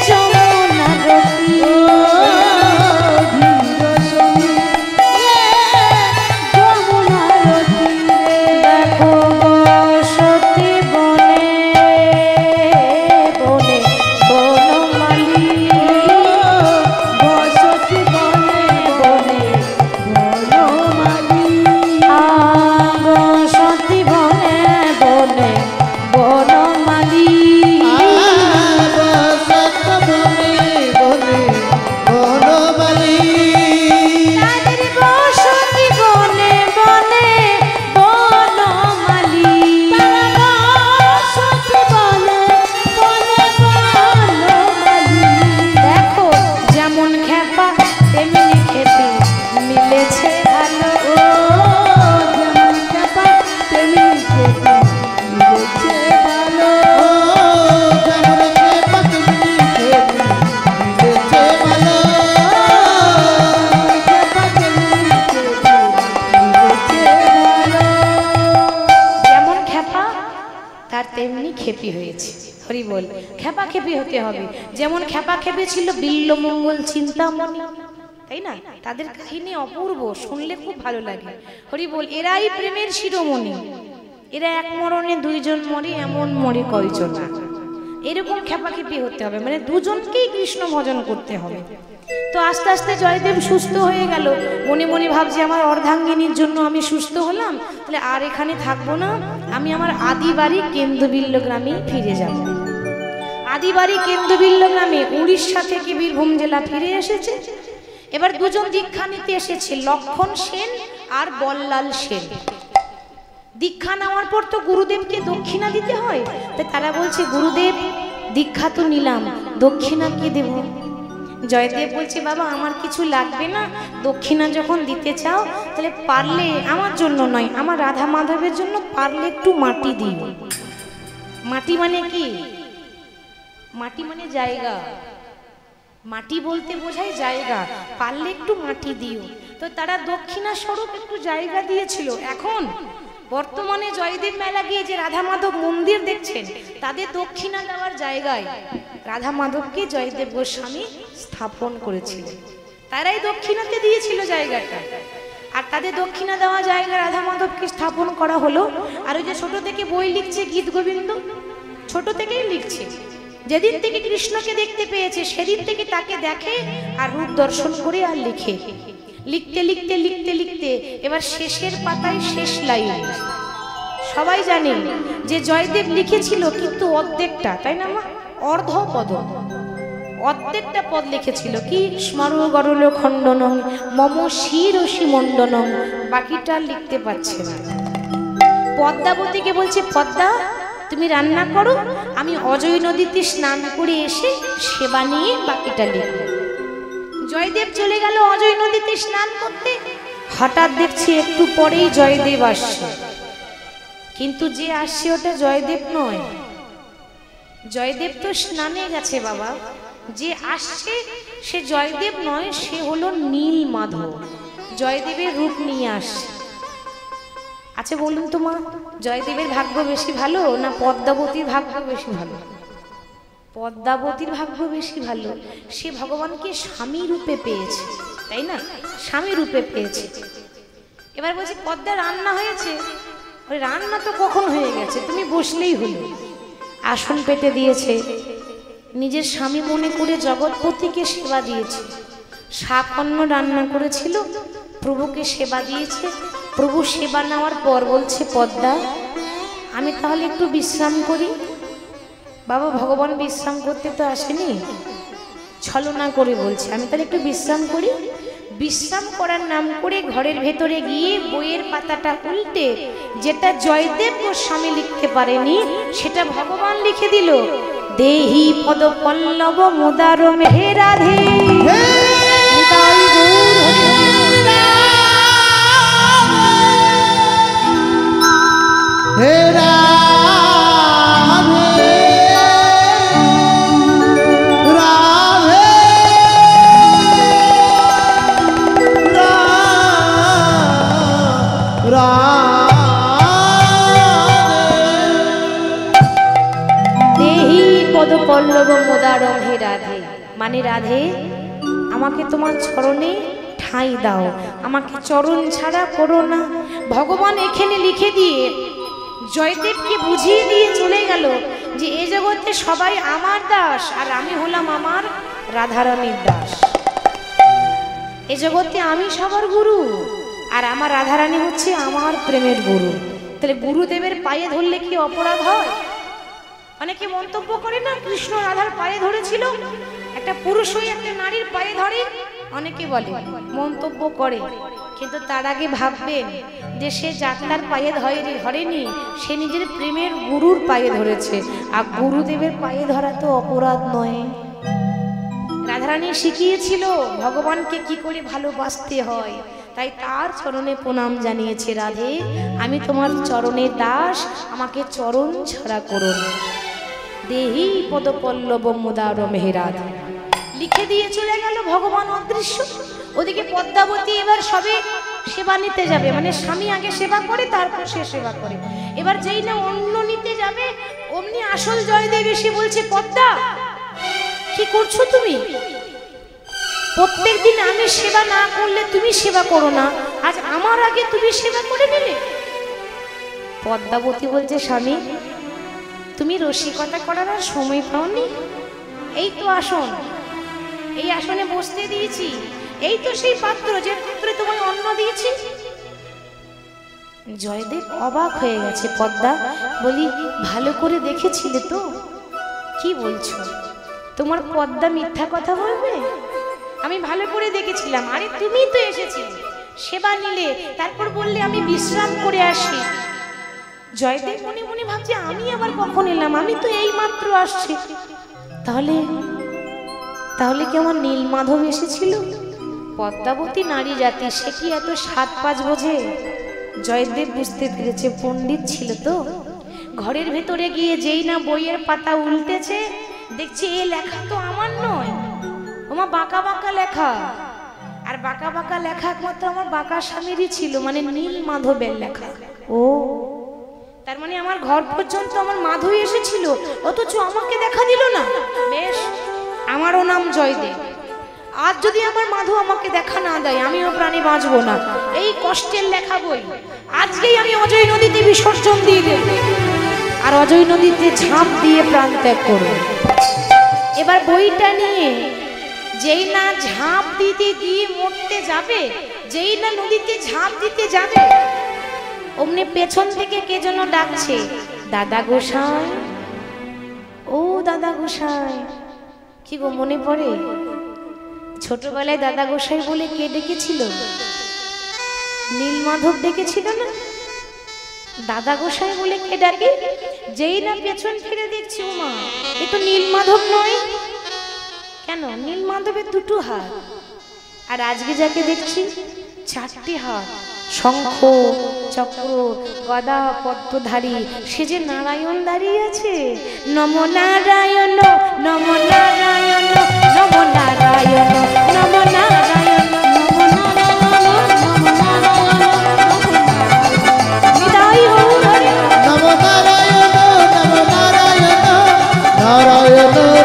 যমুনা রতি, ধীর সমীরে যমুনা রতীরে। দেখো বসতি বনে বনে বনমালী, বসতি বনে বনে তেমনি খেপি হয়েছে। হরি বল, খেপা খেপি হতে হবে। যেমন খেপা খেপি ছিল বিল্লমঙ্গল চিন্তামণি, তাই না? তাদের কাহিনী অপূর্ব, শুনলে খুব ভালো লাগে। হরি বল, এরাই প্রেমের শিরোমণি। এরা এক মরণে দুইজন মরে, এমন মরে কয়জন। এরকম খেপাখেপি হতে হবে, মানে দুজনকেই কৃষ্ণ ভজন করতে হবে। তো আস্তে আস্তে জয়দেব সুস্থ হয়ে গেল। মনে মনে ভাবছে আমার অর্ধাঙ্গিনীর জন্য আমি সুস্থ হলাম, তাহলে আর এখানে থাকবো না, আমি আমার আদি বাড়ি কেন্দ্রবিল্ল গ্রামে ফিরে যাব। আদি বাড়ি কেন্দ্রবিল্ল গ্রামে উড়িষ্যা থেকে বীরভূম জেলা ফিরে এসেছে। এবার দুজন দীক্ষা নিতে এসেছে, লক্ষণ সেন আর বল্লাল সেন। দীক্ষা নেওয়ার পর তো গুরুদেবকে দক্ষিণা দিতে হয়, তাই তারা বলছে গুরুদেব দীক্ষা তো নিলাম, দক্ষিণা কি দেব? জয়দেব বলছে বাবা আমার কিছু লাগবে না, দক্ষিণা যখন দিতে চাও তাহলে পারলে আমার জন্য নয়, আমার রাধা মাধবের জন্য পারলে একটু মাটি দিও। মাটি মানে কি? মাটি মানে জায়গা, মাটি বলতে বোঝায় জায়গা, পারলে একটু মাটি দিও। তো তারা দক্ষিণা স্বরূপ একটু জায়গা দিয়েছিল। এখন বর্তমানে জয়দেব মেলা গিয়ে যে রাধা মাধব মন্দির দেখছেন, তাদের দক্ষিণা দেওয়ার জায়গায় রাধা মাধবকে জয়দেব গোস্বামী স্থাপন করেছিলেন। তারাই দক্ষিণাতে দিয়েছিল জায়গাটা, আর তাদের দক্ষিণা দেওয়া জায়গা রাধা মাধবকে স্থাপন করা হলো। আর ওই যে ছোট থেকে বই লিখছে গীত গোবিন্দ, ছোট থেকেই লিখছে। যেদিন থেকে কৃষ্ণকে দেখতে পেয়েছে সেদিন থেকে তাকে দেখে আর রূপ দর্শন করে আর লিখে। লিখতে লিখতে লিখতে লিখতে এবার শেষের পাতায় শেষ লাইন। সবাই জানেন যে জয়দেব লিখেছিল কিন্তু অর্ধেকটা, তাই না মা? অর্ধপদ, অর্ধেকটা পদ লিখেছিল কি স্মর গরল খণ্ডনং মম শিরসি মণ্ডনং, বাকিটা লিখতে পারছে না। পদ্মাবতীকে বলছে পদ্মা তুমি রান্না করো, আমি অজয় নদীতে স্নান করে এসে সেবা নিয়ে বাকিটা লিখব। জয়দেব চলে গেল অজয় নদীতে স্নান করতে। হঠাৎ দেখছি একটু পরেই জয়দেব আসছে, কিন্তু যে আসছে ওটা জয়দেব নয়। জয়দেব তো স্নানে গেছে বাবা, যে আসছে সে জয়দেব নয়, সে হলো নীল মাধব, জয়দেবের রূপ নিয়ে আসছে। আচ্ছা বলুন তো মা, জয়দেবের ভাগ্য বেশি ভালো না পদ্মাবতীর ভাগ্য বেশি ভালো? পদ্মাবতীর ভাগ্য বেশি ভালো, সে ভগবানকে স্বামী রূপে পেয়েছে, তাই না? স্বামী রূপে পেয়েছে। এবার বলছি পদ্মা রান্না হয়েছে, ওই রান্না তো কখন হয়ে গেছে, তুমি বসলেই হলো। আসন পেতে দিয়েছে, নিজের স্বামী মনে করে জগৎপতিকে সেবা দিয়েছে। শাক অন্ন রান্না করেছিল, প্রভুকে সেবা দিয়েছে। প্রভু সেবা নেওয়ার পর বলছে পদ্মা আমি তাহলে একটু বিশ্রাম করি। বাবা ভগবান বিশ্রাম করতে তো আসেনি, ছলনা করে বলছে আমি তাহলে একটু বিশ্রাম করি। বিশ্রাম করার নাম করে ঘরের ভেতরে গিয়ে বইয়ের পাতাটা উল্টে যেটা জয়দেব গোস্বামী লিখতে পারেনি সেটা ভগবান লিখে দিল। দেহি পদ পল্লব মুদার হে রাধে, হে রাধে রাধে দেহি পদ পল্লব মুদারম হে রাধে, মানে রাধে আমাকে তোমার চরণে ঠাঁই দাও, আমাকে চরণ ছাড়া করো না। ভগবান এখানে লিখে দিয়ে জয়দেবকে বুঝিয়ে দিয়ে চলে গেল যে এ জগতে সবাই আমার দাস আর আমি হলাম আমার রাধারানীর দাস। এ জগতে আমি সবার গুরু আর আমার রাধারানী হচ্ছে আমার প্রেমের গুরু। তাহলে গুরুদেবের পায়ে ধরলে কি অপরাধ হয়? অনেকে মন্তব্য করে না কৃষ্ণ রাধার পায়ে ধরেছিল, একটা পুরুষ হয়ে একটা নারীর পায়ে ধরে, অনেকে বলে মন্তব্য করে, কিন্তু তার আগে ভাববেন যে সে যাত্রার পায়ে ধরেনি, সে নিজের প্রেমের গুরুর পায়ে ধরেছে। আর গুরুদেবের পায়ে ধরা তো অপরাধ নয়। রাধারানী শিখিয়েছিল ভগবানকে কি করে ভালোবাসতে হয়, তাই তার চরণে প্রণাম জানিয়েছে। রাধে আমি তোমার চরণের দাস, আমাকে চরণ ছাড়া করো না। দেহি পদ পল্লব মুদারম হে রাধে লিখে দিয়ে চলে গেল, ভগবান অদৃশ্য। ওদিকে পদ্মাবতী এবার সবে সেবা নিতে যাবে, মানে স্বামী আগে সেবা করে তারপর সে সেবা করে। এবার যেই না অন্ন নিতে যাবে অমনি আসল জয়দেব এসে বলছে, পদ্মা কি করছো তুমি? প্রত্যেকদিন আমি সেবা না করলে তুমি সেবা করো না, আজ আমার আগে তুমি সেবা করে নিলে। পদ্মাবতী বলছে, স্বামী তুমি রসিকতা করার আর সময় পাওনি? এই তো আসন, এই আসনে বসতে দিয়েছি, এই তো সেই পাত্র যে পাত্রে তোমায় অন্ন দিয়েছি। জয়দেব অবাক হয়ে গেছে। পদ্মা বলি, ভালো করে দেখেছিলে তো? কি বলছো? তোমার পদ্মা মিথ্যা কথা বলবে? আমি ভালো করে দেখেছিলাম। আরে তুমি তো এসেছিলে, সেবা নিলে, তারপর বললে আমি বিশ্রাম করে আসি। জয়দেব মনে মনে ভাবছে, আমি আবার কখন এলাম? আমি তো এই মাত্র আসছি। তাহলে তাহলে কি আমার নীলমাধব এসেছিল? পদ্মাবতী নারী জাতি, সে কি এত সাত পাঁচ বোঝে? জয়দেব বুঝতে পেরেছে পণ্ডিত ছিল তো। ঘরের ভেতরে গিয়ে যেই না বইয়ের পাতা উল্টেছে, দেখছি এই লেখা তো আমার নয়, ওমা বাঁকা বাঁকা লেখা। আর বাঁকা বাঁকা লেখা একমাত্র আমার বাঁকা স্বামীরই ছিল, মানে নীলমাধবের লেখা। ও, তার মানে আমার ঘর পর্যন্ত আমার মাধবী এসেছিল, অথচ আমাকে দেখা দিল না। বেশ, আমারও নাম জয়দেব। আজ যদি আমার মাধব আমাকে দেখা না দেয়, আমিও প্রাণে বাঁচবো না। এই কষ্টের লেখা বই আজকেই আমি অজয় নদীতে বিসর্জন দিয়ে দেব, আর অজয় নদীতে ঝাঁপ দিয়ে প্রাণ ত্যাগ করব। এবার বইটা নিয়ে যেই না ঝাঁপ দিতে দিয়ে মরতে যাবে, যেই না নদীতে ঝাঁপ দিতে যাবে, অমনি পেছন থেকে কে যেন ডাকছে, দাদা গোসাই, ও দাদা গোসাই। কি গো, মনে পড়ে? ছোটবেলায় দাদা গোসাই বলে কে ডেকেছিল? নীলমাধব ডেকেছিল না? দাদা গোসাই বলে কে ডাকে? যেই না পেছন ফিরে দেখছি, ওমা এ তো নীলমাধব নয়। কেন? নীলমাধবের দুটো হাত, আর আজকে যাকে দেখছি চারটি হাত, শঙ্খ চক্র গদা পদ্মধারী, সে যে নারায়ণ দাঁড়িয়ে আছে। নম নারায়ণ নম নারায়ণ নম নারায়ণ নম নারায়ণ বিদায় হও হরে। নম নারায়ণ নম নারায়ণ নারায়ণ নম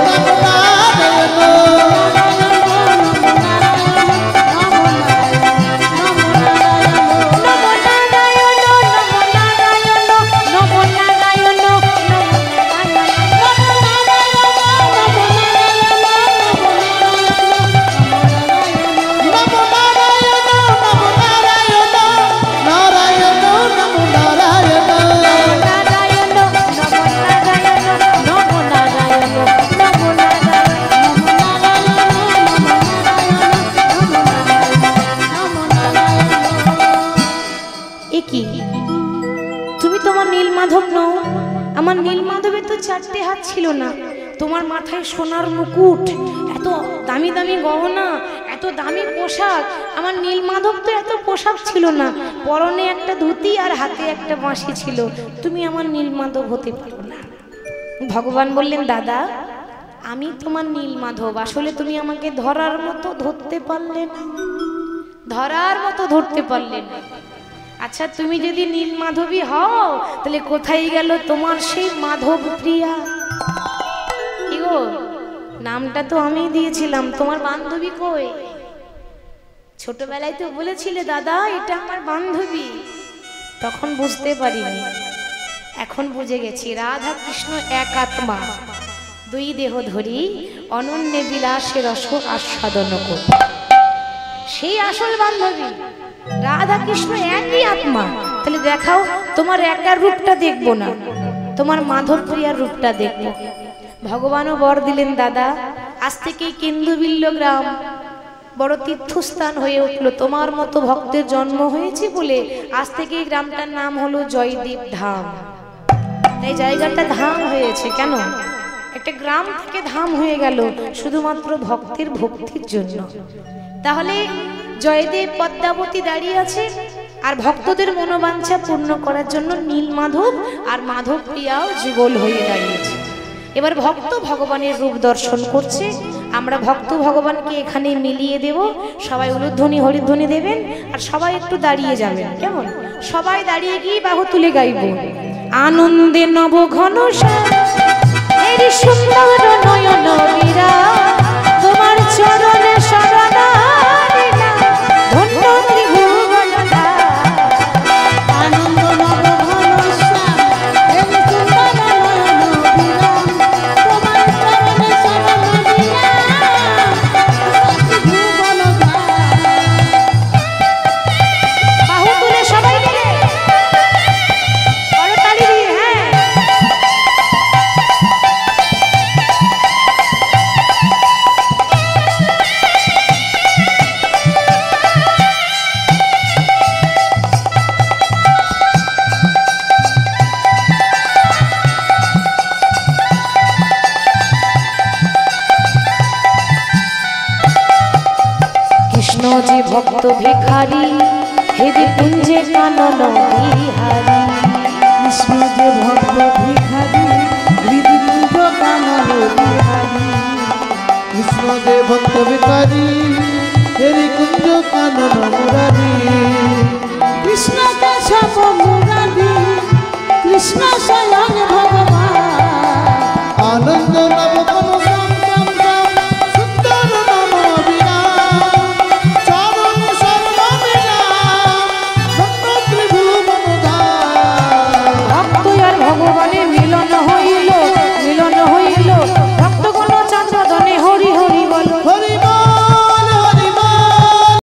আমার নীলমাধবের তো চারটে হাত ছিল না, তোমার মাথায় সোনার মুকুট, এত দামি দামি গহনা, এত দামি পোশাক। আমার নীলমাধব তো এত পোশাক ছিল না, পরনে একটা ধুতি আর হাতে একটা বাঁশি ছিল। তুমি আমার নীলমাধব হতে পারো না। ভগবান বললেন, দাদা আমি তোমার নীলমাধব, আসলে তুমি আমাকে ধরার মতো ধরতে পারলে না, ধরার মতো ধরতে পারলে না। আচ্ছা তুমি যদি নীলমাধবী হও, তাহলে কোথায় গেল তোমার সেই মাধব প্রিয়া? কি গো, নামটা তো আমি দিয়েছিলাম, তোমার বান্ধবী কই? ছোটবেলায় তো বলেছিলে দাদা এটা আমার বান্ধবী, তখন বুঝতে পারিনি, এখন বুঝে গেছি। রাধা কৃষ্ণ এক আত্মা, দুই দেহ ধরি অনন্য বিলাসে রস আস্বাদন করি, সেই আসল বান্ধবী। রাধা কৃষ্ণ একই আত্মা। তাহলে দেখাও, তোমার একার রূপটা দেখবো না, তোমার মাধব প্রিয়ার রূপটা দেখবো। ভগবানও বর দিলেন, দাদা আজ থেকেই কেন্দুবিল্ল গ্রাম বড় তীর্থস্থান হয়ে উঠলো, তোমার মতো ভক্তের জন্ম হয়েছে বলে আজ থেকে এই গ্রামটার নাম হলো জয়দেব ধাম। এই জায়গাটা ধাম হয়েছে কেন? একটা গ্রাম থেকে ধাম হয়ে গেল শুধুমাত্র ভক্তের ভক্তির জন্য। তাহলে জয়দেব পদ্মাবতী দাঁড়িয়ে আছে, আর ভক্তদের মনোবাঞ্ছা পূর্ণ করার জন্য নীলমাধব আর মাধব প্রিয়াও যুগল হয়ে দাঁড়িয়েছে। এবার ভক্ত ভগবানের রূপ দর্শন করছে, আমরা ভক্ত ভগবানকে এখানে মিলিয়ে দেব। সবাই উলুধ্বনি হরিধ্বনি দেবেন, আর সবাই একটু দাঁড়িয়ে যাবেন, কেমন? সবাই দাঁড়িয়ে গিয়ে বাহু তুলে গাইব, আনন্দে নব ঘন মায়ের সুন্দর নয়ন বীরা তোমার চরণে শরণ নিলাম ধন্য ত্রিভুবন আনন্দ নব ঘনশ্যাম এই সুন্দর নয়ন বিরাম তোমার চরণে শরণ দিলাম ভুবন বাহু তুলে সবাই মিলে করতালি দিয়ে হ্যাঁ কৃষ্ণ যে ভক্ত ভিখারি হেদি কুঞ্জে কানন বিহারী কৃষ্ণ যে ভক্ত ভিখারি হৃদকুঞ্জ কানন বিহারী কৃষ্ণ যে ভক্ত বিকারী হেরি কুঞ্জ কানন মুরারি